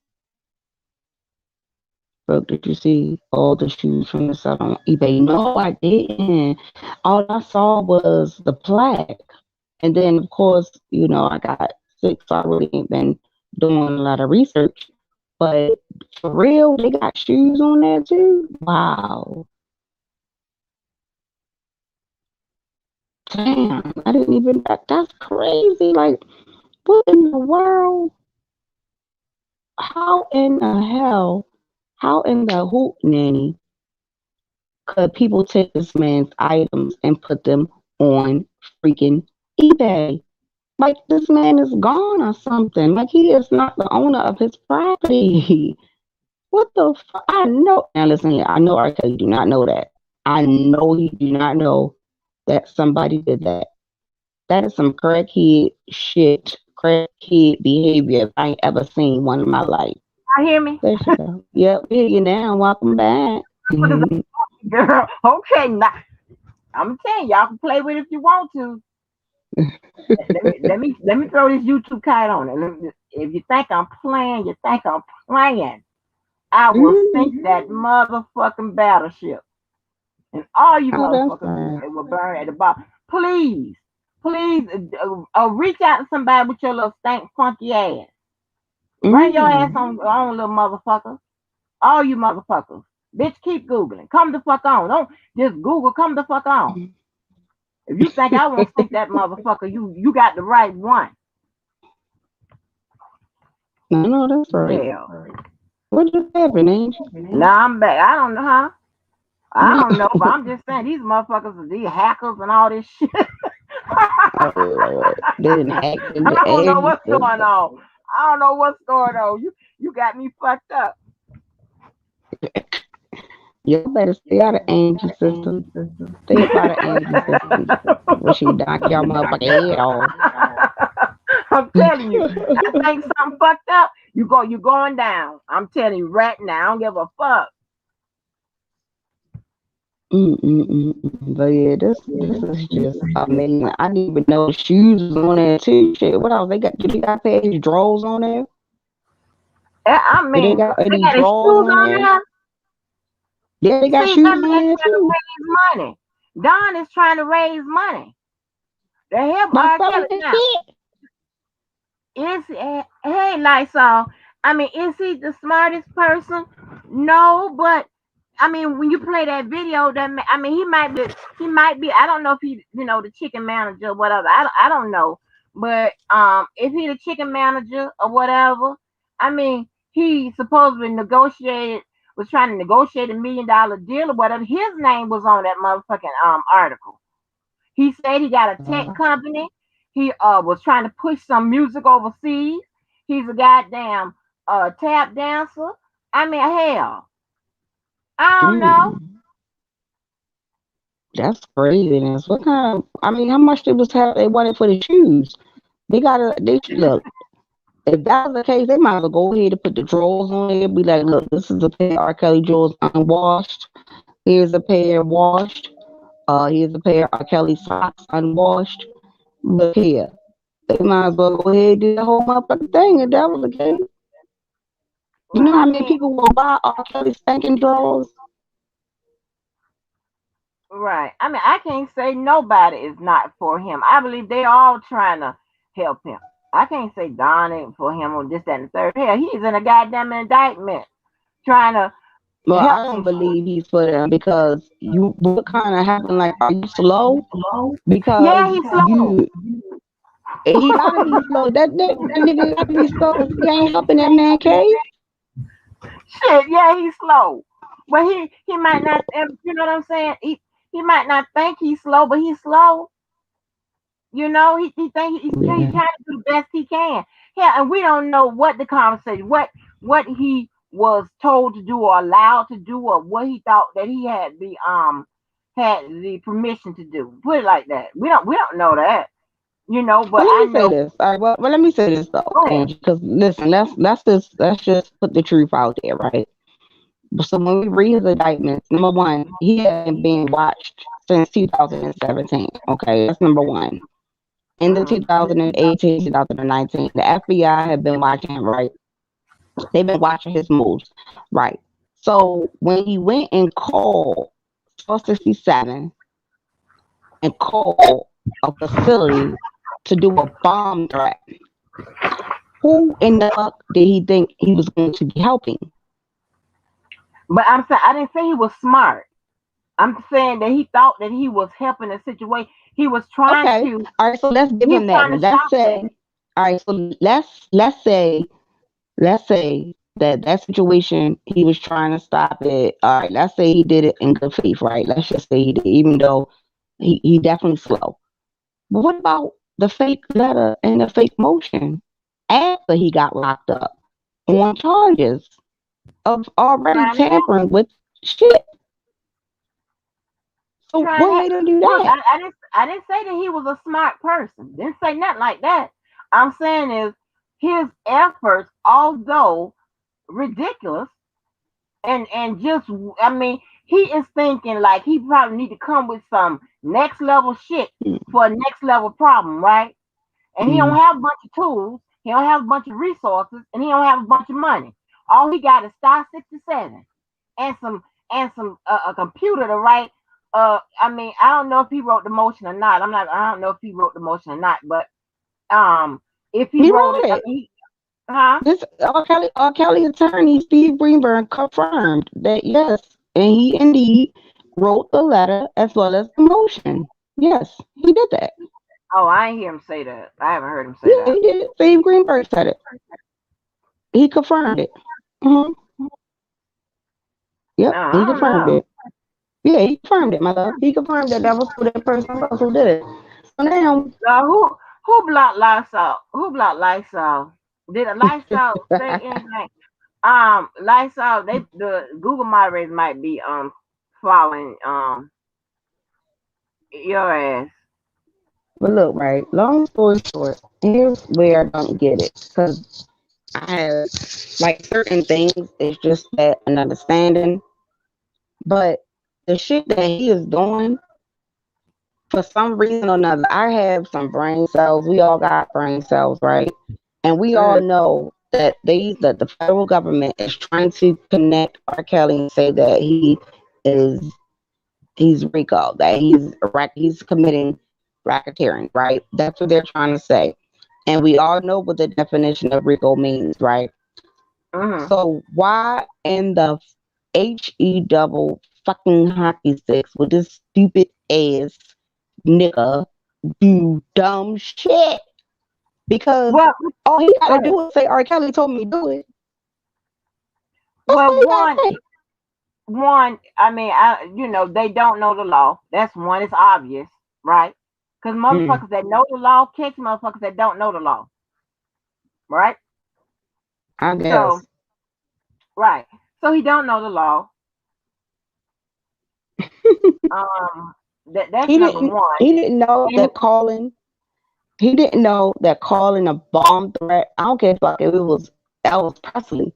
Bro, did you see all the shoes from the set on eBay? No, I didn't. All I saw was the plaque. And then, of course, I got sick, so I really ain't been doing a lot of research. But for real, they got shoes on there too? Wow. Damn, I didn't even, that's crazy. Like, what in the world? How in the hell? How in the hoot nanny could people take this man's items and put them on freaking eBay? Like this man is gone or something. Like he is not the owner of his property. What the fuck? I know. Now listen here. I know R. Kelly do not know that. I know he do not know that somebody did that. That is some crackhead shit, crackhead behavior if I ain't ever seen one in my life.
I hear me.
There she go. Yep, we hear you now. Welcome back.
What is that, girl? Okay, now I'm telling y'all can play with it if you want to. Let me throw this YouTube kite on it. If you think I'm playing, you think I'm playing. I will
Mm.
sink that motherfucking battleship, and all you
Oh, that's
motherfuckers
fine.
it will burn at the bottom. Please, please, reach out to somebody with your little stank funky ass. Bring your ass
Mm.
on, little motherfucker. All you motherfuckers. Bitch, keep Googling. Come the fuck on. Don't just Google, come the fuck on. If you think I won't sink that motherfucker, you got the right one.
I know that's right.
Hell.
What just happened, Angie?
Now I'm back. I don't know, huh? I don't know, but I'm just saying these motherfuckers are these hackers and all this shit.
Oh Lord, they didn't hack into
I don't know
Angie's
what's going
system.
on. I don't know what's going on. You got me fucked up.
Y'all better stay out of Angie's system. Stay up out of Angie's system before she knock y'all motherfucking head off.
I'm telling you, you think something fucked up, you going down. I'm telling you right now, I don't give a fuck.
But yeah, this is just amazing. I didn't even know the shoes was on there too. Shit, what else they got? Do they got page drawers on there?
I
Do they
mean,
got
they
any
got his
drawers
shoes
on
on
there?
there.
Yeah, they got
See, that
shoes on
man
there
trying to
too.
raise money. Don is trying to raise money. The help
By
R.
selling
Kelly
his
now.
shit.
Hey, Lysol. I mean, is he the smartest person? No, but I mean, when you play that video, I mean, he might be. I don't know if he, the chicken manager or whatever. I don't know, but if he the chicken manager or whatever, I mean, he supposedly was trying to negotiate $1 million deal or whatever. His name was on that motherfucking article. He said he got a tech company. He was trying to push some music overseas. He's a goddamn tap dancer. I mean, hell, I don't know.
Mm, that's craziness. What kind of? I mean, how much they wanted for the shoes? They gotta. They should look. If that was the case, they might as well go ahead and put the drawers on there. Be like, look, this is a pair of R. Kelly drawers unwashed. Here's a pair washed. Here's a pair of R. Kelly socks unwashed. Look here. They might as well go ahead and do the whole motherfucking thing if that was the case. You
Well,
know
I
how many
mean,
people will buy R. Kelly spanking drawers?
right. I mean, I can't say nobody is not for him. I believe they all trying to help him. I can't say Don ain't for him or this, that, and the third. Hell, he's in a goddamn indictment trying to
Well,
help
I
some
don't
shit.
believe he's for them because you what kind of happened? Like, are you slow?
Yeah,
Because
he's slow.
you he gotta be slow. That nigga gotta be slow if he ain't helping that man case.
Shit, yeah, he's slow. But he might not, you know what I'm saying? He might not think he's slow, but he's slow. He think he's
Yeah.
trying to do the best he can. Yeah, and we don't know what the conversation, what he was told to do or allowed to do, or what he thought that he had the permission to do. Put it like that. We don't know that, but
Well, let
I
me say
know.
this. All right. Well, let me say this though,
Go ahead.
Angie. Because listen, let's just put the truth out there, right? So when we read his indictments, number one, he had been being watched since 2017. Okay, that's number one. In the
Hmm.
2018, 2019, the FBI had been watching him, right? They've been watching his moves, right? So when he went and called 1267 and called a facility to do a bomb threat, who in the fuck did he think he was going to be helping?
But I'm saying I didn't say he was smart. I'm saying that he thought that he was helping the situation. He was trying
Okay,
to.
all right. So let's give
He's
him that.
trying to
Let's
stop that.
say, all right. So let's say that situation he was trying to stop it. All right. Let's say he did it in good faith, right? Let's just say he did, even though he definitely slow. But what about the fake letter and the fake motion after he got locked up on charges of already
Trying to help.
tampering with shit. So
Trying
what
to help.
made him do
Look,
that?
I didn't say that he was a smart person. Didn't say nothing like that. I'm saying is his efforts, although ridiculous, and just I mean, he is thinking like he probably need to come with some next level shit for a next level problem, right? And he don't
Mm.
have a bunch of tools, he don't have a bunch of resources, and he don't have a bunch of money. All he got is star 67 and some a computer to write. I mean, I don't know if he wrote the motion or not. I don't know if he wrote the motion or not, but if he
He
wrote
wrote
it, I
it.
mean, huh?
This R. Kelly attorney Steve Greenberg confirmed that yes, and he indeed wrote the letter as well as the motion. Yes, he did that.
Oh, I ain't hear him say that. I haven't heard him say
Yeah,
that.
he did it. Steve Greenberg said it. He confirmed it. Hmm.
No,
Yep, he
I don't
confirmed
know.
it. Yeah, he confirmed it, my love. He confirmed that that was who that person was who did it. So now,
Who blocked Lysol? Who blocked Lysol? Did Lysol say anything? Lysol, the Google moderators might be following your ass.
but look, right. Long story short, here's where I don't get it because I have like certain things. It's just that an understanding, but the shit that he is doing for some reason or another, I have some brain cells. We all got brain cells, right? And we all
Mm,
know that the federal government is trying to connect R. Kelly and say that is he's RICO, that he's committing racketeering, right? That's what they're trying to say. And we all know what the definition of RICO means, right?
mm-hmm.
So why in the HE double fucking hockey sticks with this stupid ass nigga do dumb shit? Because
Well,
all he gotta
right.
do is say R. Kelly told me to do it. That's
Well,
all he gotta say.
I mean, they don't know the law. That's one. It's obvious, right? Because
Mm,
motherfuckers that know the law catch motherfuckers that don't know the law, right?
I
So,
guess.
right. So he don't know the law. That's
He
number
didn't
one.
he didn't know
And
that calling a bomb threat. I don't give a fuck if it was Elvis Presley.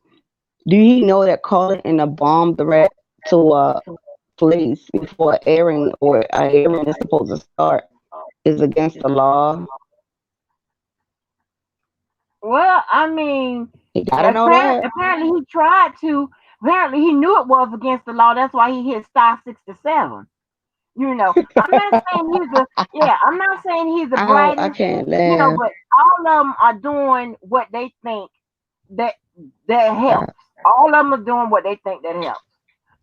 Do he know that calling in a bomb threat to a police before airing or a hearing is supposed to start is against the law?
well, I mean,
He gotta know that.
apparently he tried to. Apparently he knew it was against the law. That's why he hit star 67. I'm not saying I'm not saying he's the
I
brightest,
can't laugh.
but all of them are doing what they think that that
God,
helps. All of them are doing what they think that helps.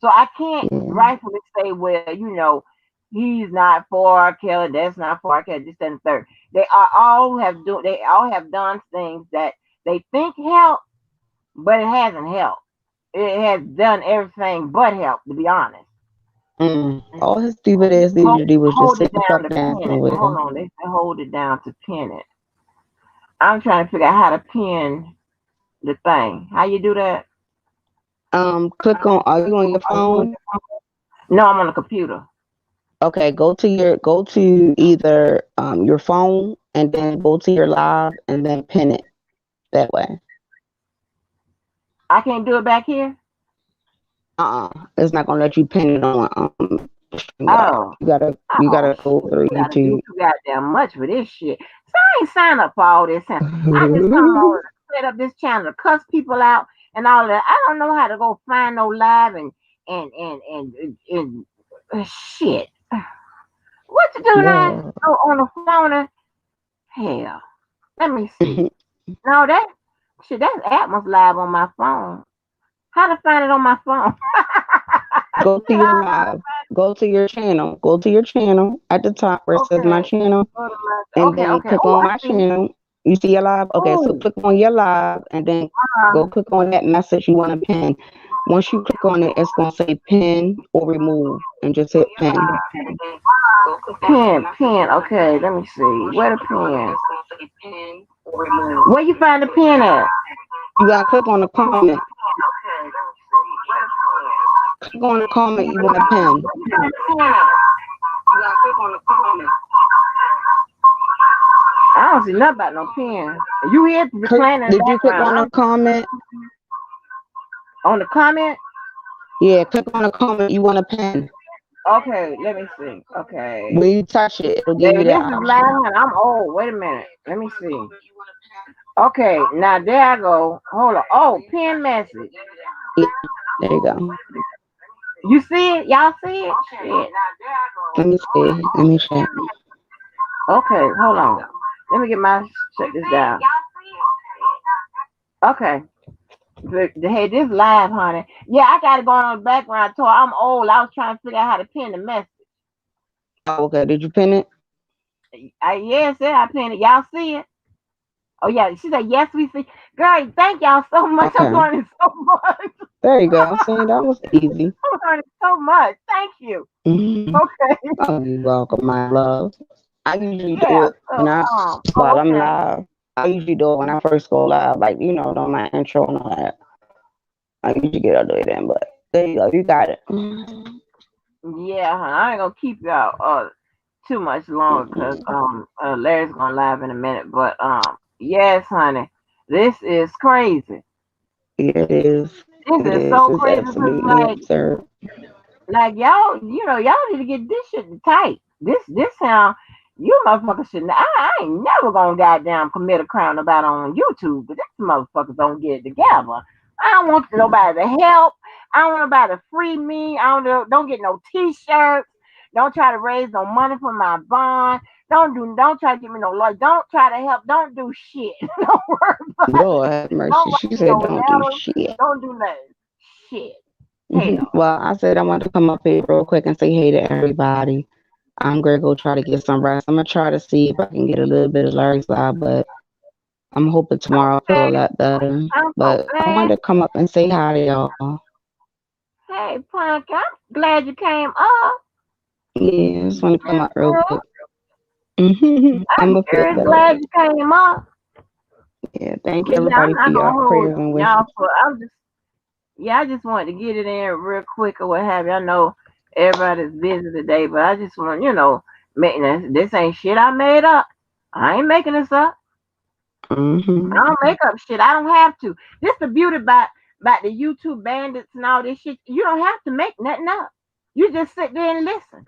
So I can't
yeah.
rightfully say, well, he's not for R. Kelly, that's not for R. Kelly, this and the third. They all have done things that they think help, but it hasn't helped. It has done everything but help, to be honest.
All his stupid ass needed to do was just
Hold it
sit the
down
fuck
to
down
pin it. Hold
somewhere.
on, they say hold it down to pin it. I'm trying to figure out how to pin the thing. How you do that?
Click on. Are you on your phone?
No, I'm on the computer.
Okay, go to either your phone and then go to your live and then pin it that way.
I can't do it back here.
It's not gonna let you pin it on StreamYard.
Oh,
You
oh
gotta go
shit!
through
You gotta do
YouTube.
too goddamn much for this shit. So I ain't signed up for all this. I just come on to set up this channel to cuss people out and all that. I don't know how to go find no live and shit. What you do now?
Yeah.
Oh, on the phone? Hell, let me see. No, that's Atmos Live on my phone. How to find it on my phone?
Go to
Shit,
your
I don't
live. Go to your channel. Go to your channel at the top where it
know.
says my
Okay.
channel, and
Okay,
then
okay.
click
Oh,
on
I
my
see.
channel. You see your live? Okay, so
Oh,
click on your live and then go click on that message you want to pin. Once you click on it, it's gonna say pin or remove and just hit pin.
Pen. Okay, let me see. Where the pen? Where you find the pen at?
You gotta click on the comment. Click on the comment you want to pin.
I don't see nothing about no pen. You hear the playing in the
Did you click on the
background?
comment?
On the comment?
Yeah, click on the comment you want to pin.
Okay, let me see. Okay.
When you touch it, it'll give
Baby,
you
this
that
is live
option.
and I'm old. Wait a minute. Let me see. Okay, now there I go. Hold on. Oh, pin message.
Yeah, there you go.
You see it? Y'all see it? Shit.
Let me see. Let me check.
Okay, hold on. Let me get my shut this down. Okay. Hey, this live, honey. Yeah, I got it going on the background. So I'm old. I was trying to figure out how to pin the message.
Oh, okay. Did you pin it?
Yes, I pinned it. Y'all see it? Oh yeah, she said yes, we see. Girl, thank y'all so much. I'm
Okay.
learning so much.
There you go. See, that was easy.
I'm learning so much. Thank you.
Hmm.
Okay.
Oh, you're welcome, my love. I usually do
Yeah.
it when I while
Oh,
I'm
okay.
live. I usually do it when I first go live, like on my intro and all that. I usually get out of it then, but there you go. You got it.
Yeah, honey, I ain't gonna keep y'all too much longer because Larry's gonna live in a minute. But yes, honey, this is crazy.
It is.
This
It
is
is.
so
It's
crazy because
absolutely absurd.
like y'all, y'all need to get this shit tight. This sound you motherfuckers should. I ain't never gonna goddamn commit a crime about on YouTube, but this motherfuckers don't get it together. I don't want nobody to help. I don't want nobody to free me. Don't get no t-shirts. Don't try to raise no money for my bond. Don't try to give me no lawyer. Don't try to help. Don't do shit. Don't worry about it.
Lord have
Don't
mercy. She
write
said,
no
"Don't do
letters.
shit."
Don't do nothing. Shit. Hell.
Well, I said I wanted to come up here real quick and say hey to everybody. I'm gonna go try to get some rest. I'm gonna try to see if I can get a little bit of Larry's Live, but I'm hoping tomorrow I feel a
Okay.
lot better.
I'm so
But I
glad.
wanted to come up and say hi to y'all.
Hey, Punk, I'm glad you came up.
Yeah, I just want to come
That's
up real quick.
good.
I'm
I'm
gonna feel
very
better.
glad you came up.
Yeah, thank
But yeah, I'm
everybody for
not
y'all
gonna hold
prayers and wishes.
y'all for. I just wanted to get it in real quick or what have you. I know everybody's busy today, but I just want make this ain't shit I made up. I ain't making this up. I
Hmm.
don't make up shit. I don't have to. This the beauty about the YouTube bandits and all this shit. You don't have to make nothing up. You just sit there and listen.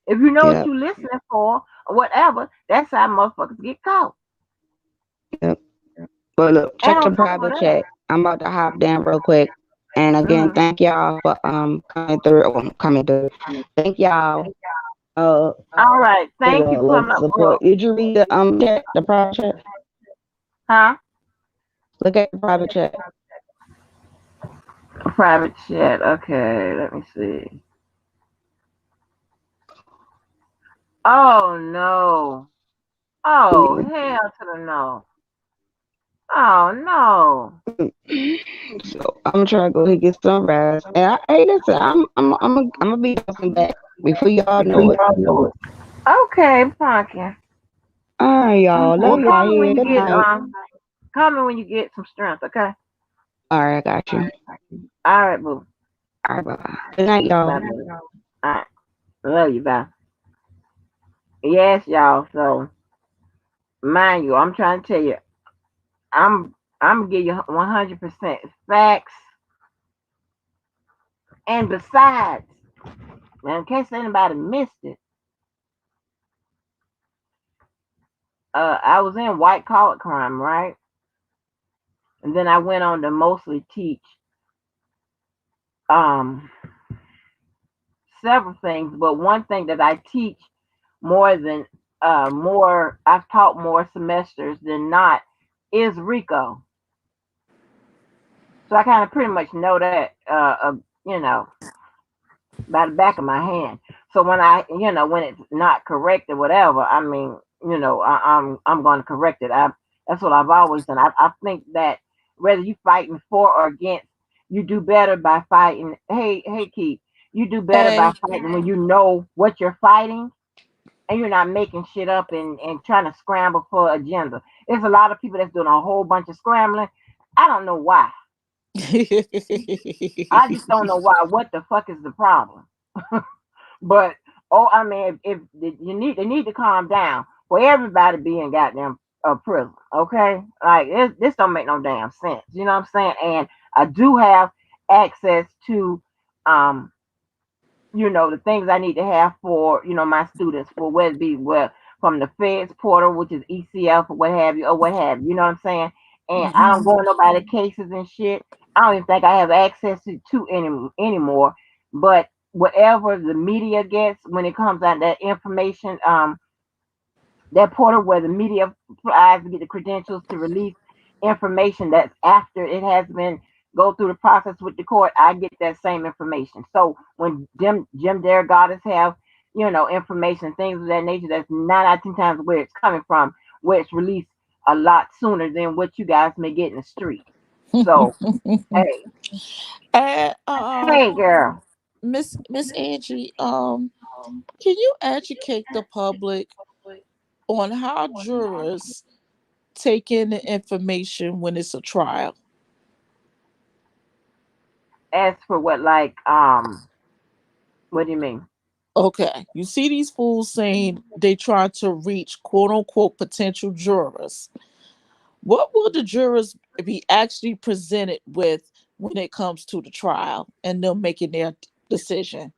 If you know what
Yep,
you're listening for or whatever, that's how motherfuckers get caught.
yep. But look,
And
check
on
the
top of
private
that,
chat. I'm about to hop down real quick. And again,
mm,
thank y'all for coming through. Oh, coming through. Thank y'all
all right.
for
Thank you
the
for
love
coming
and
up.
support. Did you read the chat, the private chat?
Huh?
Look at the private chat.
Private chat. Okay, let me see. Oh no. Oh
Yeah.
hell to the no. Oh no.
So I'm trying to go ahead and get some rest. And hey, listen, I'm gonna be bouncing back before y'all know it.
Okay, Pumpkin.
All right, y'all. Love
Well,
y'all here. Good night.
call me when you get some strength. Okay.
All right, I got you.
All right, boo.
All right, bye bye. Good night,
Bye.
y'all.
Baby. All right. Love you. Bye. Yes, y'all. So mind you, I'm trying to tell you, I'm I'm gonna give you 100% facts. And besides, now in case anybody missed it, I was in white collar crime, right? And then I went on to mostly teach um several things, but one thing that I teach more than more I've taught more semesters than not is RICO. So I kind of pretty much know that you know by the back of my hand. So when when it's not correct or whatever, I mean, I'm going to correct it. That's what I've always done. I think that whether you fighting for or against, you do better by fighting. Hey, Keith, you do better by
Hey,
fighting when you know what you're fighting and you're not making shit up and trying to scramble for agenda. There's a lot of people that's doing a whole bunch of scrambling. I don't know why. I just don't know why. What the fuck is the problem? But oh, I mean, if you need, they need to calm down for everybody being goddamn prison. Okay, like this don't make no damn sense. You know what I'm saying? And I do have access to um the things I need to have for, my students, for whether it be from the Feds portal, which is ECF or what have you, or what have you, you know what I'm saying? And I don't
Mhm.
go in nobody cases and shit. I don't even think I have access to anymore. But whatever the media gets when it comes out that information, that portal where the media applies to get the credentials to release information that's after it has been go through the process with the court, I get that same information. So when Jim Dare goddess have, information, things of that nature, that's 9 out of 10 times where it's coming from, where it's released a lot sooner than what you guys may get in the street. So hey,
And
hey girl.
Miss Angie, can you educate the public on how jurors take in the information when it's a trial?
As for what, like, what do you mean?
Okay, you see these fools saying they try to reach quote unquote potential jurors. What will the jurors be actually presented with when it comes to the trial and them making their decision?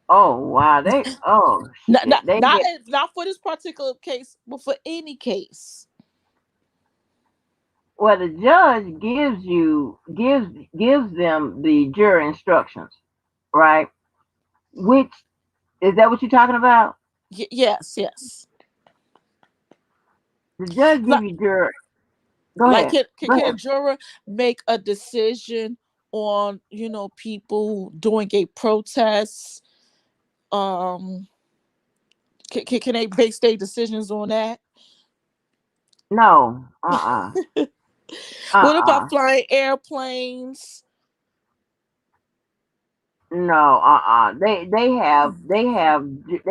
Oh wow, oh
Not
shit,
not
they
not
get.
not for this particular case, but for any case.
Well, the judge gives them the jury instructions, right? Which, is that what you're talking about?
Yes, yes.
The judge give
Like,
you jury. Go
like
ahead. Go
can a
ahead.
juror make a decision on people doing a protest? Um, can they base their decisions on that?
No.
What about
Uh-uh.
flying airplanes?
No. They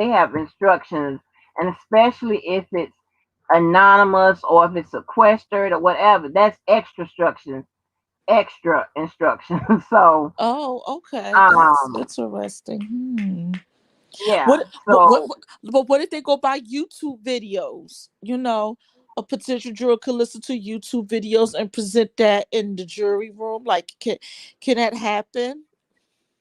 have instructions, and especially if it's anonymous or if it's sequestered or whatever, that's extra instructions. So,
Oh, okay, that's
um,
interesting. Hmm.
yeah.
What, what, what,
So
what, but what if they go by YouTube videos? A potential juror could listen to YouTube videos and present that in the jury room. Like, can that happen?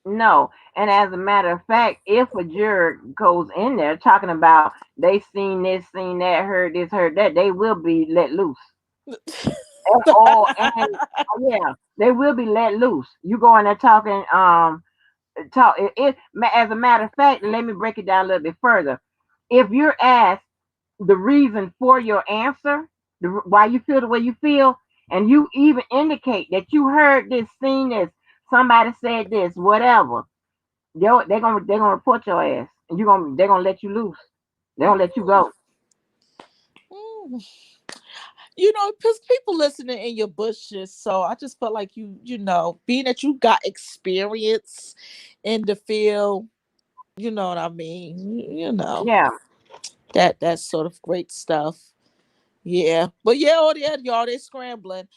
no, and as a matter of fact, if a juror goes in there talking about they seen this, seen that, heard this, heard that, they will be let loose. And yeah, they will be let loose. You go in there talking, as a matter of fact, let me break it down a little bit further. If you're asked the reason for your answer, why you feel the way you feel, and you even indicate that you heard this, seen this, somebody said this, whatever, they're gonna report your ass, and they're gonna let you loose. They're gonna let you go.
Mm. Because people listening in your bushes. So I just felt like being that you got experience in the field, you know what I mean.
Yeah,
That's sort of great stuff. Yeah, but yeah, all that y'all they scrambling.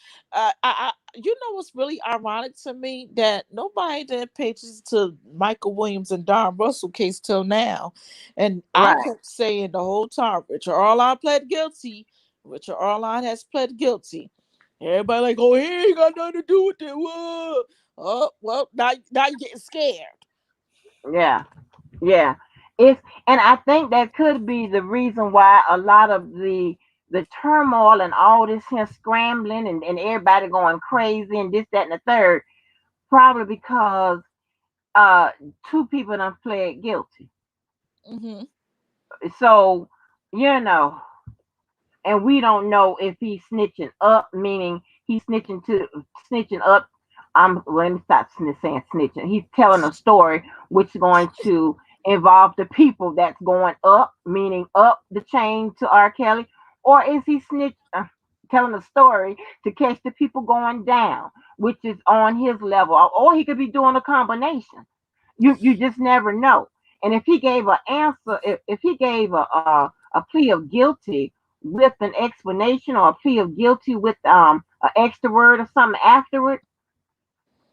What's really ironic to me that nobody did pages to Michael Williams and Don Russell case till now, and I
right.
kept saying the whole time Richard Arline pled guilty. Richard Arline has pled guilty. Everybody like, oh, he ain't got nothing to do with it. Whoa. Oh well, now you're getting scared.
Yeah, yeah. It's and I think that could be the reason why a lot of the turmoil and all this here scrambling and everybody going crazy and this, that, and the third, probably because uh two people done pled guilty.
Hmm.
So, you know, and we don't know if he's snitching up, meaning he's snitching up. Let me stop saying snitching. He's telling a story which is going to involve the people that's going up, meaning up the chain to R. Kelly, or is he telling a story to catch the people going down, which is on his level, or he could be doing a combination. You just never know. And if he gave an answer, if he gave a plea of guilty with an explanation, or a plea of guilty with an extra word or something afterward,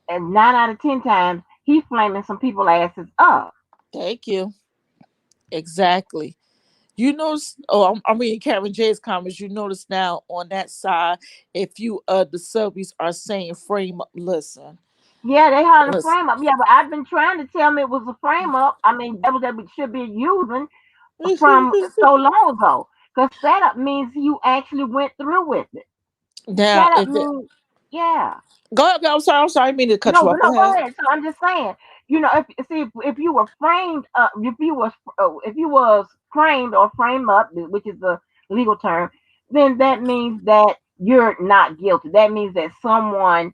and 9 out of 10 times he flaming some people asses up.
Thank you. Exactly. You notice, oh, I'm reading Karen J's comments. You notice now on that side, if you the subbies are saying frame up, listen,
Yeah, they had a
listen.
frame up. Yeah, but I've been trying to tell me it was a frame up. I mean, that was that we should be using from so long ago. Because setup means you actually went through with it.
Now,
Setup
if it,
means, yeah.
go ahead, I'm sorry, I didn't mean to cut
No,
you off. Go
no, go
ahead.
ahead. So I'm just saying, if see if you were framed up, if you was framed or frame up, which is the legal term, then that means that you're not guilty. That means that someone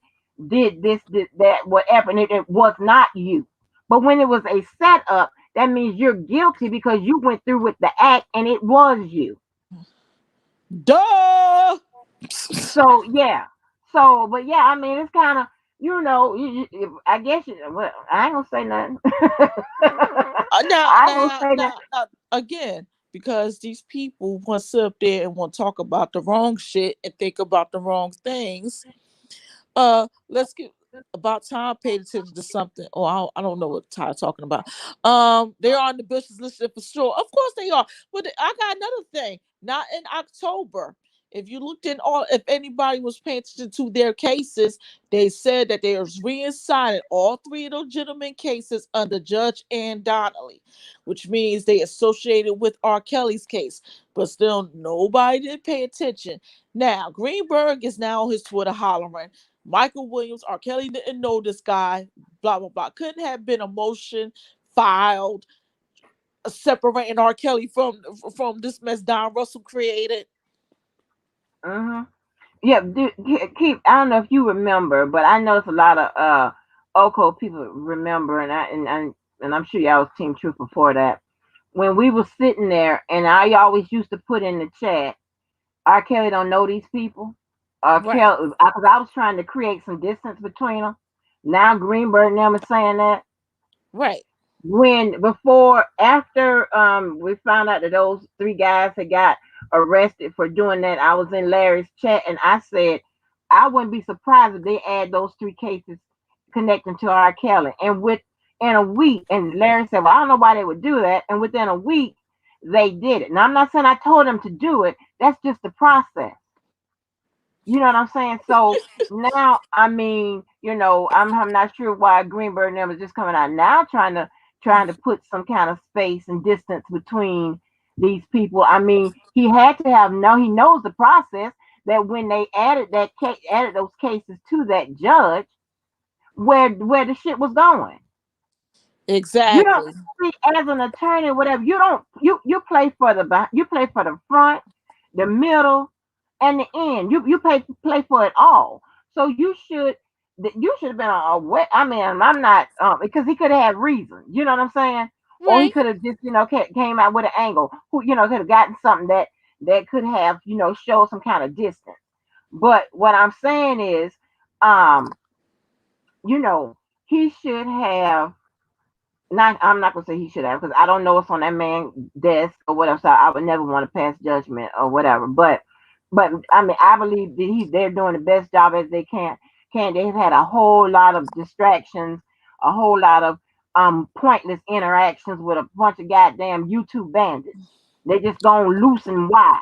did this, did that, whatever, and it was not you. But when it was a setup, that means you're guilty because you went through with the act and it was you.
Duh.
So yeah. So, but yeah, I mean, it's kind of, I guess well, I ain't gonna say nothing.
Now,
I ain't gonna
now,
say
now,
nothing.
now, again, because these people want to sit up there and want to talk about the wrong shit and think about the wrong things. Let's get about time paid attention to something. Oh, I don't know what Ty's talking about. They are on the Bush's list for sure. Of course they are. But I got another thing. Not in October. If you looked in all, if anybody was paying attention to their cases, they said that they was reassigning all three of those gentlemen cases under Judge Ann Donnelly, which means they associated with R. Kelly's case. But still, nobody did pay attention. Now, Greenberg is now on his Twitter hollering, Michael Williams, R. Kelly didn't know this guy, blah, blah, blah. Couldn't have been a motion filed separating R. Kelly from this mess Don Russell created.
Hmm. Yeah, keep. I don't know if you remember, but I know it's a lot of Oko people remember, and I'm sure y'all was Team Truth before that. When we was sitting there, and I always used to put in the chat, R. Kelly don't know these people. R.
Right,
Kelly, because I was trying to create some distance between them. Now Greenberg and them is saying that.
right.
When before after we found out that those three guys had got arrested for doing that, I was in Larry's chat and I said I wouldn't be surprised if they add those three cases connecting to R. Kelly. And within a week, and Larry said, well, I don't know why they would do that. And within a week, they did it. Now I'm not saying I told them to do it. That's just the process. You know what I'm saying? So now, I mean, I'm not sure why Greenberg never just coming out now trying to put some kind of space and distance between these people. I mean, he had to have he knows the process that when they added those cases to that judge, where the shit was going. You don't
Exactly.
see as an attorney, whatever. You don't you play for you play for the front, the middle, and the end. You play for it all. So you should have been aware. I mean, I'm not because he could have had reason. You know what I'm saying? Or he
Right.
could have just came out with an angle. Who could have gotten something that could have showed some kind of distance. But what I'm saying is, um, you know, he should have not. I'm not gonna say he should have because I don't know what's on that man's desk or whatever. So I would never want to pass judgment or whatever. But I mean, I believe that they're doing the best job as they can. They've had a whole lot of distractions, a whole lot of pointless interactions with a bunch of goddamn YouTube bandits. They just gone loose and wild.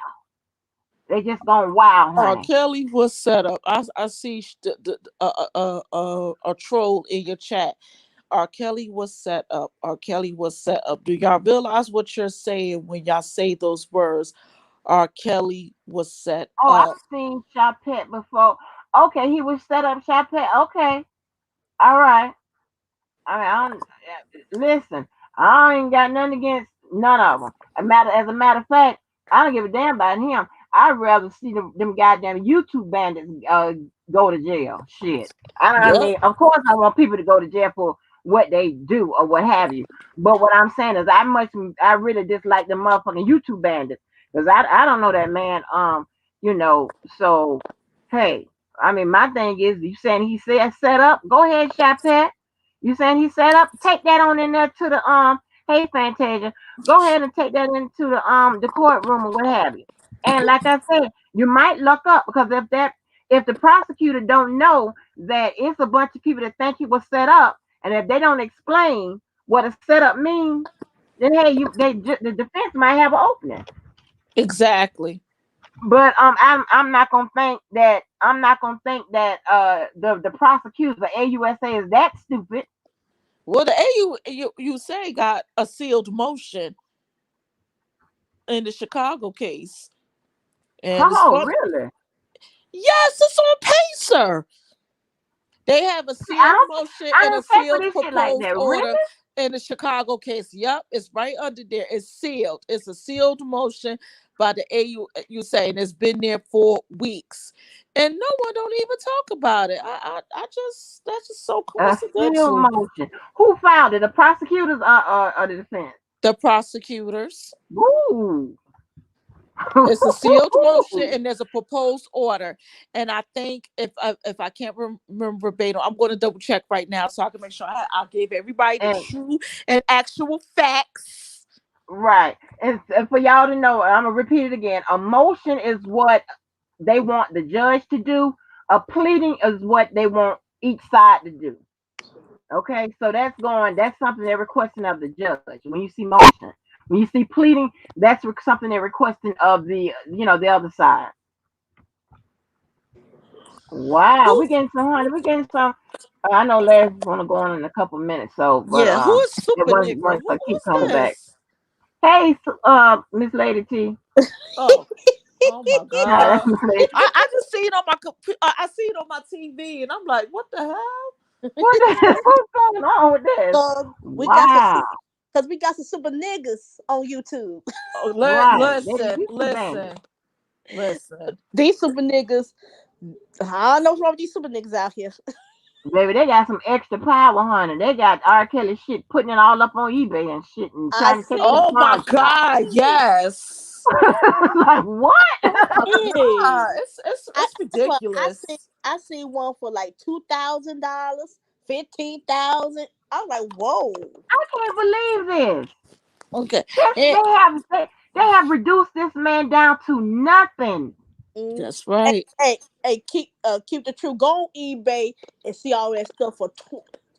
They just gone wild,
R.
honey.
Kelly was set up. I see a troll in your chat. R. Kelly was set up. R. Kelly was set up. Do y'all realize what you're saying when y'all say those words? R. Kelly was set
Oh,
up.
I've seen Chapet before. Okay, he was set up Chapet. Okay, all right. I mean, listen. I ain't got nothing against none of them. As a matter of fact, I don't give a damn about him. I'd rather see them goddamn YouTube bandits go to jail. Shit. I
Yep.
mean, of course, I want people to go to jail for what they do or what have you. But what I'm saying is, I really dislike the motherfucking YouTube bandits because I don't know that man. So hey, I mean, my thing is, you saying he said set up? Go ahead, Chapet. You saying he set up? Take that on in there to the Hey, Fantasia, go ahead and take that into the courtroom or what have you. And like I said, you might luck up because if the prosecutor don't know that it's a bunch of people that think it was set up, and if they don't explain what a setup means, then hey, the defense might have an opening.
Exactly.
But I'm not gonna think that the prosecutors the AUSA is that stupid.
Well, the you say got a sealed motion in the Chicago case, and it's
Oh,
fun.
really?
Yes, it's on Pacer. They have a
I
sealed
don't
motion
I
and a
don't take for
sealed
this shit like
proposed
that.
order
Really?
in the Chicago case. Yep, it's right under there. It's sealed. It's a sealed motion by the AU. You saying it's been there for weeks, and no one don't even talk about it. I just that's just so
A still
coincidental.
motion. Who filed it? The prosecutors or the defense?
The prosecutors.
Ooh.
It's a sealed motion, and there's a proposed order. And I think if I can't remember verbatim, I'm going to double check right now so I can make sure I gave everybody the
And
true and actual facts.
right. And for y'all to know, I'm gonna repeat it again. A motion is what they want the judge to do. A pleading is what they want each side to do. Okay, so that's something they're requesting of the judge. When you see motion, when you see pleading, that's something they're requesting of the other side. Wow,
Who?
we getting some honey. We getting some. I know Larry's going to go on in a couple minutes, so but
Yeah, who is
it
Super Nigga?
once I keep
Who's
coming back.
this?
Hey, Miss Lady T.
Oh, oh my
No, that's
God!
Miss Lady.
I just see it on my I see it on my TV, and I'm like, what the hell?
What's going on with this?
So we got some
Wow,
because we got some super niggas on YouTube.
Oh,
right.
listen,
These some bandits.
listen, listen.
These super niggas, I don't know what's wrong with these super niggas out here.
Baby, they got some extra power, honey. They got R. Kelly shit, putting it all up on eBay and shit, and
I
trying to take it to
seen,
Oh my
pawn shop.
God! Yes.
Like what?
Oh my
hey,
God!
I
It's
well,
ridiculous.
I seen one for like $2,000, 15,000. I was like, whoa.
I can't believe this.
Okay,
This
and
they have reduced this man down to nothing.
Mm.
that's
Hey,
right.
keep the truth. Go on eBay and see all that stuff for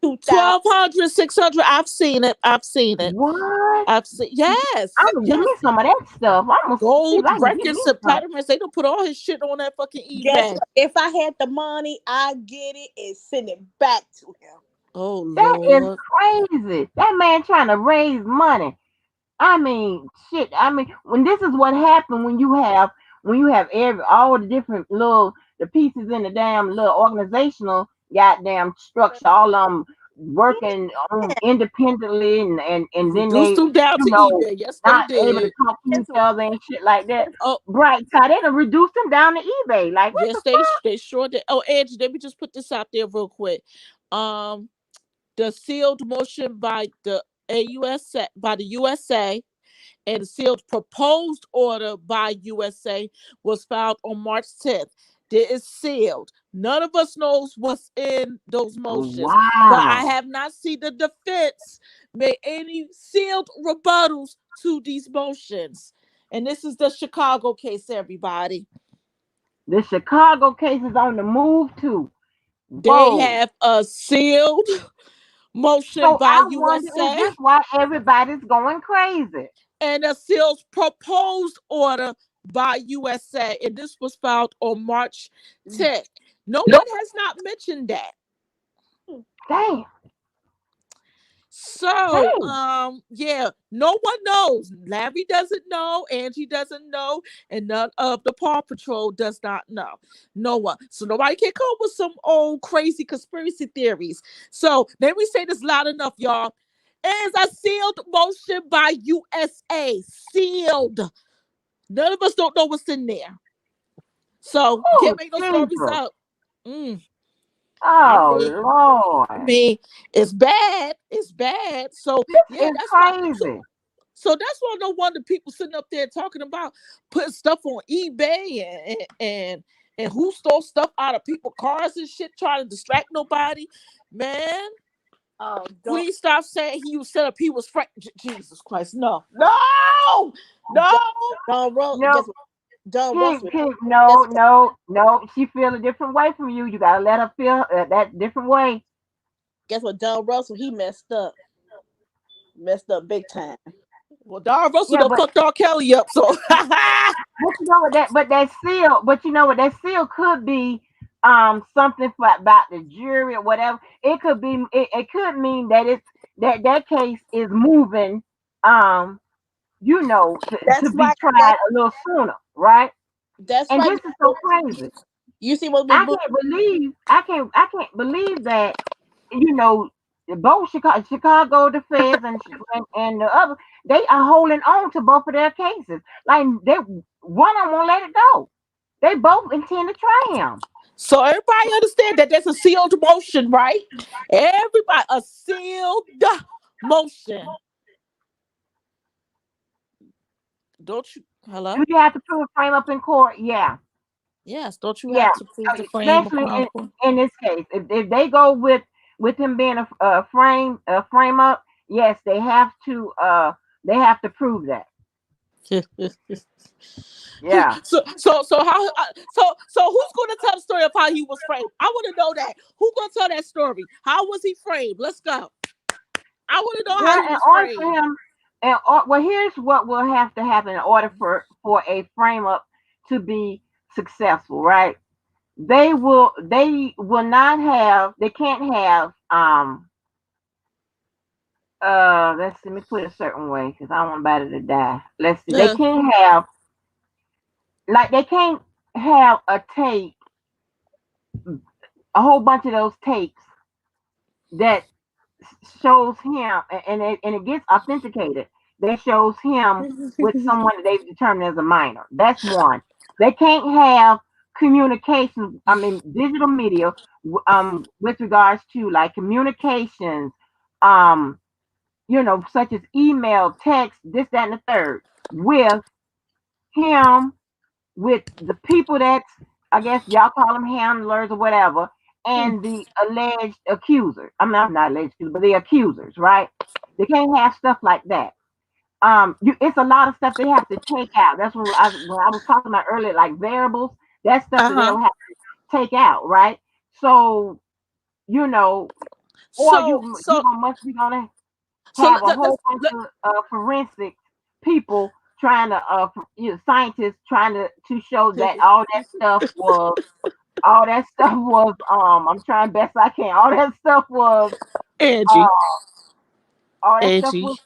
2,000.
1,200, 600. I've seen it. I've seen it.
What?
I've seen. Yes,
I'm gonna give
yes.
me some of that stuff. I'm gonna see if
Gold
I can get me
records and
some.
patterns. They don't put all his shit on that fucking
Guess
eBay.
what? If I had the money, I'd get it and send it back to him.
Oh
That is
Lord.
crazy. That man trying to raise money. I mean, shit. I mean, when this is what happened when you have all the different the pieces in the damn little organizational goddamn structure, all working on independently, and then they,
Reduced them down to eBay. Yes, they
not able to
did.
talk to
Guess
each
what?
other and shit like that.
Oh,
Right, so they done reduced them down to eBay. Like what
yes,
the fuck?
they sure did. Oh, Angie, let me just put this out there real quick. Um, the sealed motion by the AUSA by the USA and the sealed proposed order by USA was filed on March 10th. It is sealed. None of us knows what's in those motions, but I
Wow.
have not seen the defense make any sealed rebuttals to these motions. And this is the Chicago case, everybody.
The Chicago case is on the move too.
They
Whoa.
have a sealed motion
So
by
I wonder, is
USA
this why everybody's going crazy?
and a sealed proposed order by USA. And this was filed on March 10th. No one has not mentioned that.
Damn.
So,
Damn.
yeah, no one knows. Larry doesn't know, Angie doesn't know, and none of the Paw Patrol does not know. No one. So nobody can come up with some old crazy conspiracy theories. So let me say this loud enough, y'all. It is a sealed motion by USA. Sealed. None of us don't know what's in there. So you can't
Oh,
make no stories
Jesus.
up. Mm, I
Oh,
mean, I
Lord.
mean, it's bad. It's bad. So
This
yeah,
is
that's why.
crazy.
So that's why no wonder people sitting up there talking about putting stuff on eBay and who stole stuff out of people's cars and shit, trying to distract nobody. Man,
Don't
Please stop saying he was set up. He was Jesus Christ. No, no, no.
John,
No,
guess what? John
keep,
Russell.
keep,
That's
no,
what,
no, no. She feel a different way from you. You gotta let her feel that different way.
guess what? John Russell, he messed up big time.
Well, Don Russell
Yeah,
done fucked R. Kelly up. So
but you know what that seal, but you know what that seal could be something for about the jury or whatever. It could be it could mean that it's that case is moving um to
That's
be
right.
tried a little sooner, right?
That's
And
right.
this is so crazy.
You see what we
I
moved?
can't believe that you know both Chicago the feds and the other, they are holding on to both of their cases. Like they one of them won't let it go. They both intend to try him.
so everybody understand that there's a sealed motion, right? Everybody a sealed motion. Don't you?
Do
Hello?
you have to prove frame up in court? Yeah,
Yes. Don't you
yeah.
have to prove the frame
Especially
upon court?
in this case, if they go with him being a frame up, yes, they have to prove that. Yeah.
So how so who's going to tell the story of how he was framed? I want to know that. Who's going to tell that story? How was he framed? Let's go. I want to know how
Well,
he
in
was
order for
framed.
him, well, here's what will have to happen in order for a frame up to be successful, right? They will not have they can't have let's see, let me put it a certain way because I don't want anybody to die. Let's see, they
Uh,
can't have like they can't have a whole bunch of those tapes that shows him and it gets authenticated that shows him with someone that they've determined as a minor. That's one. They can't have communications, I mean digital media, with regards to like communications, um such as email, text, this, that, and the third, with him, with the people that's, I guess y'all call them handlers or whatever, and the alleged accusers. I'm not alleged accusers, but the accusers, right? They can't have stuff like that. It's a lot of stuff they have to take out. That's when I was talking about earlier, like variables. That's stuff that
uh-huh.
they'll have to take out, right? So you know, or
So
you
so
must be gonna
so
have a whole
let's
bunch of forensic people trying to scientists trying to show that all that stuff was I'm trying best I can.
Angie,
Uh all that stuff
Angie,
was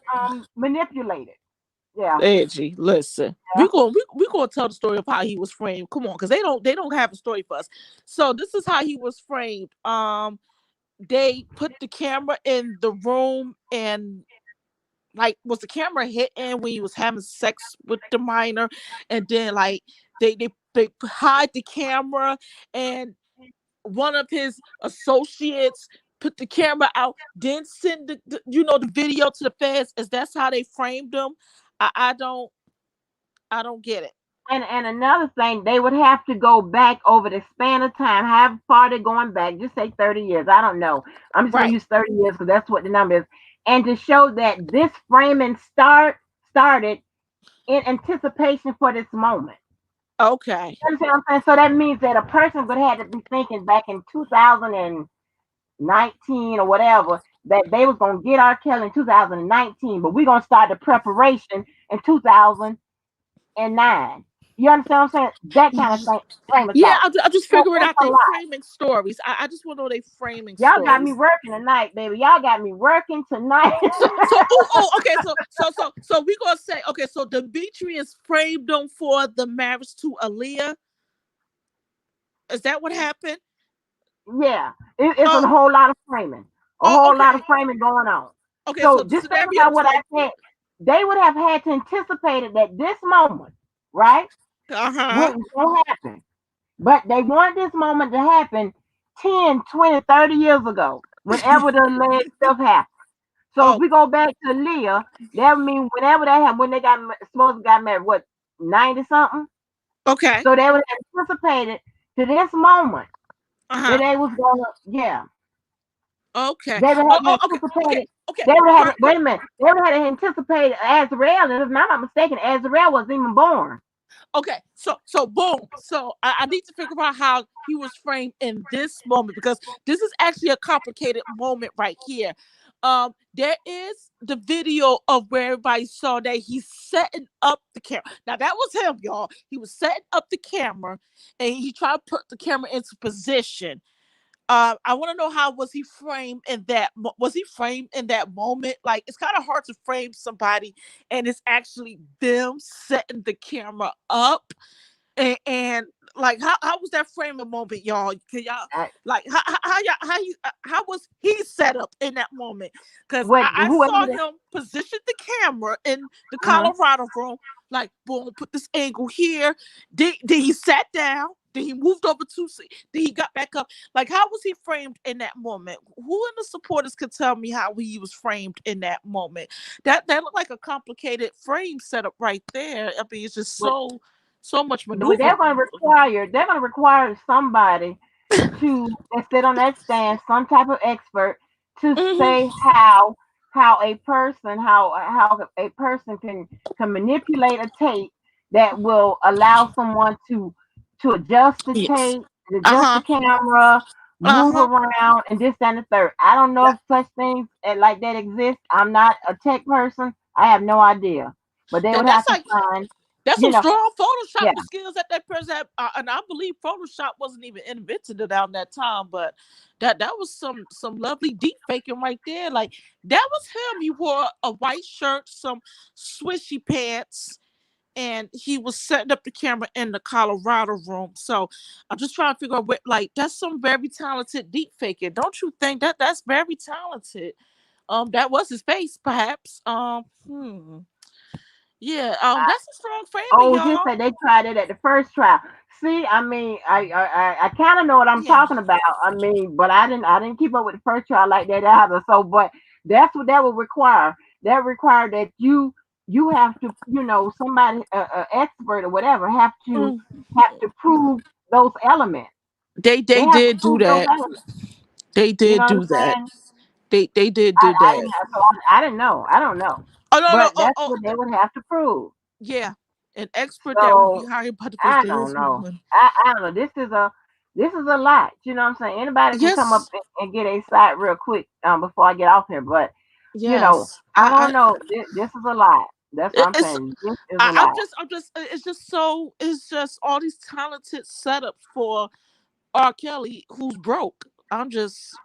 manipulated. Yeah.
Angie. Listen,
Yeah.
we gonna tell the story of how he was framed. Come on, because they don't have a story for us. So this is how he was framed. They put the camera in the room and like was the camera hitting when he was having sex with the minor, and then like they hide the camera, and one of his associates put the camera out, then send the video to the feds. Is that's how they framed him? I don't get it.
And another thing, they would have to go back over the span of time, how far they're going back, just say 30 years. I don't know. I'm just gonna
Right.
use 30 years because that's what the number is. And to show that this framing started in anticipation for this moment.
Okay.
You understand what I'm saying? So that means that a person would have to be thinking back in 2019 or whatever that they was gonna get R. Kelly in 2019, but we're gonna start the preparation in 2009. You understand what I'm saying? That kind of thing, frame of
Yeah,
thought.
I just
So
figuring
it's
out
a
they
lot.
framing stories. I just want to know they framing
Y'all got me
stories.
working tonight, baby. Y'all got me working tonight.
Okay, so we gonna say, okay, so Demetrius framed them for the marriage to Aaliyah. Is that what happened?
Yeah, it's
Oh,
a whole lot of framing, a
oh,
whole lot
okay,
of framing going on.
okay. So
So
the
just think
scenario
about
was
what I
like,
said. They would have had to anticipate it that this moment, right,
uh-huh.
will happen. But they want this moment to happen 10, 20, 30 years ago, whenever the alleged stuff happened. So if
Oh,
we go back to Leah, that would mean whenever that happened, when they supposed to got married, what, 90 something?
okay,
So they would have anticipated to this moment that
uh-huh.
they was gonna, yeah.
Okay.
They would
Oh,
have
oh, okay. Okay.
anticipated.
Okay.
They would have.
Right.
Wait a minute. They would have anticipated Azrael, and if I'm not mistaken, Azrael wasn't even born.
Okay, so boom. So I need to figure out how he was framed in this moment because this is actually a complicated moment right here. There is the video of where everybody saw that he's setting up the camera. Now that was him, y'all. He was setting up the camera and he tried to put the camera into position. I want to know how was he framed in that was he framed in that moment? Like it's kind of hard to frame somebody and it's actually them setting the camera up and like how was that framing moment, y'all? Can y'all
I,
like how was he set up in that moment? Because
what
I
whoever
saw
that.
him position the camera in the
Uh-huh.
Colorado room, like boom, put this angle here. Then he sat down. Then he moved over to see. Then he got back up. Like how was he framed in that moment? Who in the supporters could tell me how he was framed in that moment? That looked like a complicated frame setup right there. I mean, it's just
What
so much
But
maneuver.
they're going to require somebody to that sit on that stand, some type of expert, to say
Hmm.
how how a person can manipulate a tape that will allow someone to adjust the
Yes.
tape, adjust the
Uh-huh.
camera, move
Uh-huh.
around, and this that, and the third. I don't know
That,
if such things like that exist. I'm not a tech person. I have no idea, but they would have
that's
to
like
find,
that's
you
some
know,
strong Photoshop
yeah.
skills that person had, and I believe Photoshop wasn't even invented around that time. But that was some lovely deep faking right there. Like that was him. He wore a white shirt, some swishy pants, and he was setting up the camera in the Colorado room. So I'm just trying to figure out what like that's some very talented deep faking. Don't you think that's very talented? That was his face, perhaps. Yeah, that's a strong framing,
Oh, just
y'all.
that they tried it at the first trial. See, I mean, I kind of know what I'm
Yeah.
talking about. I mean, but I didn't keep up with the first trial like that either. So, but that's what that would require. That require that you have to, somebody, expert or whatever,
Mm.
have to prove those elements. They
They
have to
did do
prove those
that.
elements.
They
You
did
know what
do
I'm
that.
saying?
They did do
I
that.
didn't. So I didn't know. I don't know.
Oh no no
But
oh
that's
oh
what they would have to prove.
yeah, an expert that will be
So
hired by the face.
I
There
don't
is
know.
one.
I don't know. This is a lot. You know what I'm saying? Anybody can come up
Yes,
and get a site real quick, before I get off here. But
yes.
I don't know. This is a lot. That's what I'm
It's
saying. This is a lot.
I'm just it's just so it's just all these talented setups for R. Kelly who's broke. I'm just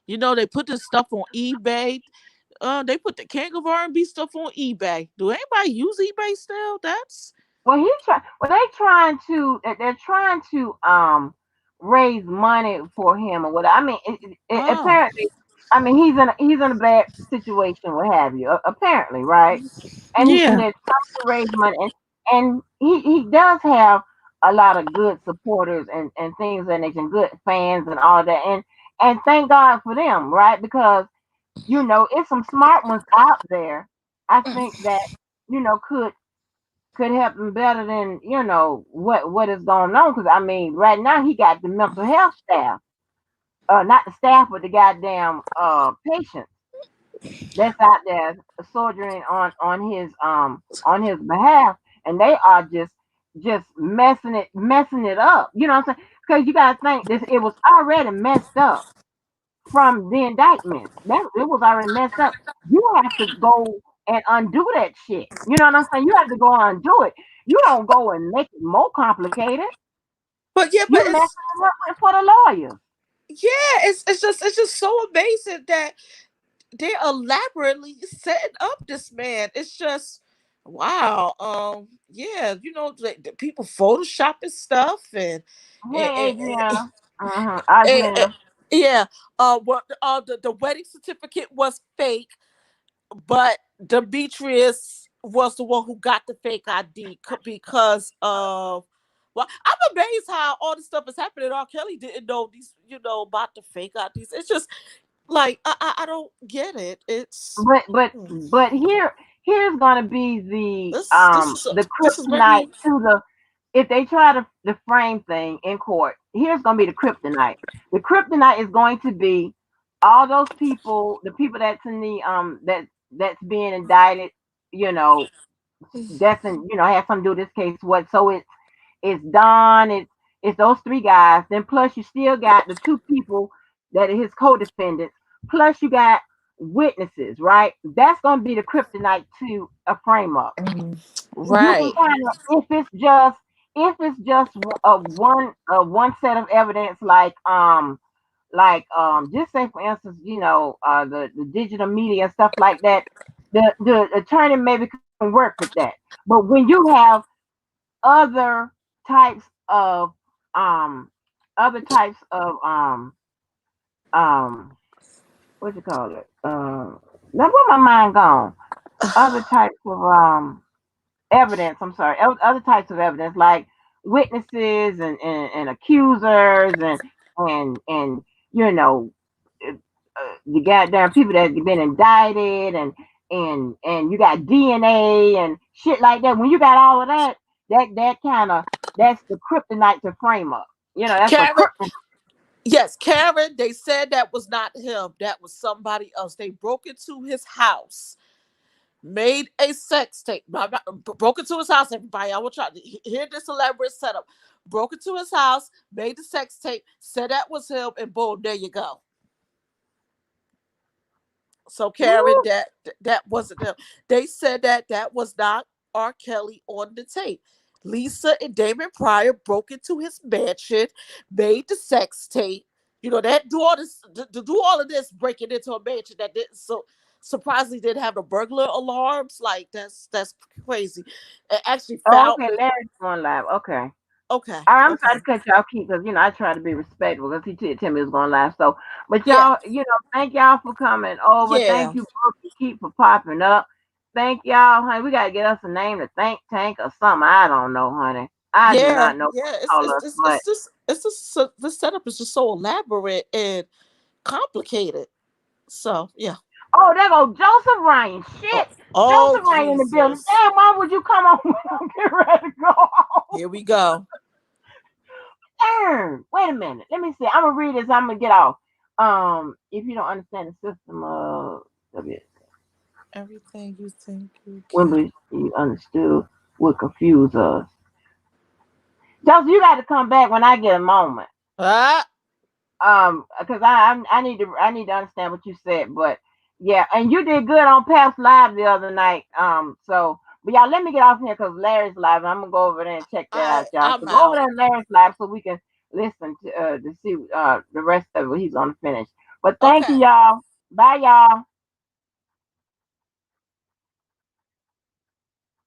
they put this stuff on eBay. They put the King of R&B stuff on eBay. Do anybody use eBay still? That's
Well, they're trying to raise money for him or what. I mean,
oh
apparently, I mean he's in a bad situation, what have you. Apparently, right? And
yeah.
they're trying to raise money, and he does have a lot of good supporters and things that nature, and good fans and all that, and thank God for them, right? Because it's some smart ones out there. I think that could help him better than what is going on. Because I mean, right now he got the mental health staff, not the staff, but the goddamn patients that's out there soldiering on his behalf, and they are just messing it up. You know what I'm saying? Because you gotta think this, it was already messed up from the indictment. That it was already messed up. You have to go and undo that shit. You know what I'm saying? You have to go and undo it. You don't go and make it more complicated.
But yeah, but
You messing it up for the lawyers.
it's just so amazing that they're elaborately setting up this man. It's just wow. Yeah, the people photoshopping stuff and,
Hey,
and,
Adriana.
and- and-
Adriana.
yeah. What the wedding certificate was fake, but Demetrius was the one who got the fake ID because of. Well, I'm amazed how all this stuff is happening. R. Kelly didn't know these, about the fake IDs. It's just like I don't get it. It's
But but but here's gonna be the
this is
kryptonite
very
to the if they try the frame thing in court. Here's gonna be the kryptonite. The kryptonite is going to be all those people, the people that's in the that's being indicted, you know, that's in, has something to do with this case. What? So it's Don, it's those three guys. Then plus you still got the two people that are his co-defendants. Plus you got witnesses, right? That's gonna be the kryptonite to a frame up. You can
Right.
kind of, if it's just one set of evidence, just say for instance, the digital media and stuff like that. The attorney maybe can work with that. But when you have other types of um other types of um what you call it? Now where my mind gone? Other types of evidence, I'm sorry, other types of evidence like witnesses and accusers and you know the goddamn people that have been indicted and you got DNA and shit like that. When you got all of that, that kind of that's the kryptonite to frame up. That's a
Karen,
kryptonite.
yes, Karen, they said that was not him. That was somebody else. They broke into his house, made a sex tape. Broke into his house, everybody. I want y'all to hear this elaborate setup. Broke into his house, made the sex tape, said that was him, and boom, there you go. So Karen,
Woo.
that wasn't him. They said that was not R. Kelly on the tape. Lisa and Damon Pryor broke into his mansion, made the sex tape. That do all this to do all of this, breaking into a mansion that didn't surprisingly didn't have the burglar alarms. Like that's crazy. It actually
Oh,
found
okay, Larry's going live. Okay.
okay,
I'm
okay.
sorry to cut y'all keep because I try to be respectful because he did tell me he was going live. So, but
Yeah,
y'all, thank y'all for coming over.
yeah,
Thank you both to keep for popping up. Thank y'all, honey. We gotta get us a name, to think tank or something. I don't know, honey. I do
yeah,
not know what
yeah.
to call us, but
It's just so, the setup is just so elaborate and complicated. So yeah.
oh, there go Joseph Ryan.
Oh,
Shit,
oh
Joseph Ryan in the building.
Jesus.
Damn, why would you come on when I'm getting ready to go?
Here we go.
Darn. Wait a minute. Let me see. I'm gonna read this. I'm gonna get off. If you don't understand the system of
Everything you think you can.
Wimbley, you understood would confuse us. Joseph, you got to come back when I get a moment.
Ah,
Because I need to understand what you said. But yeah, and you did good on past live the other night. But y'all, let me get off here because Larry's live. And I'm gonna go over there and check that out, y'all.
I'm
So go over
out.
there and Larry's live so we can listen to see the rest of what he's gonna finish. But thank you,
Okay.
y'all. Bye, y'all.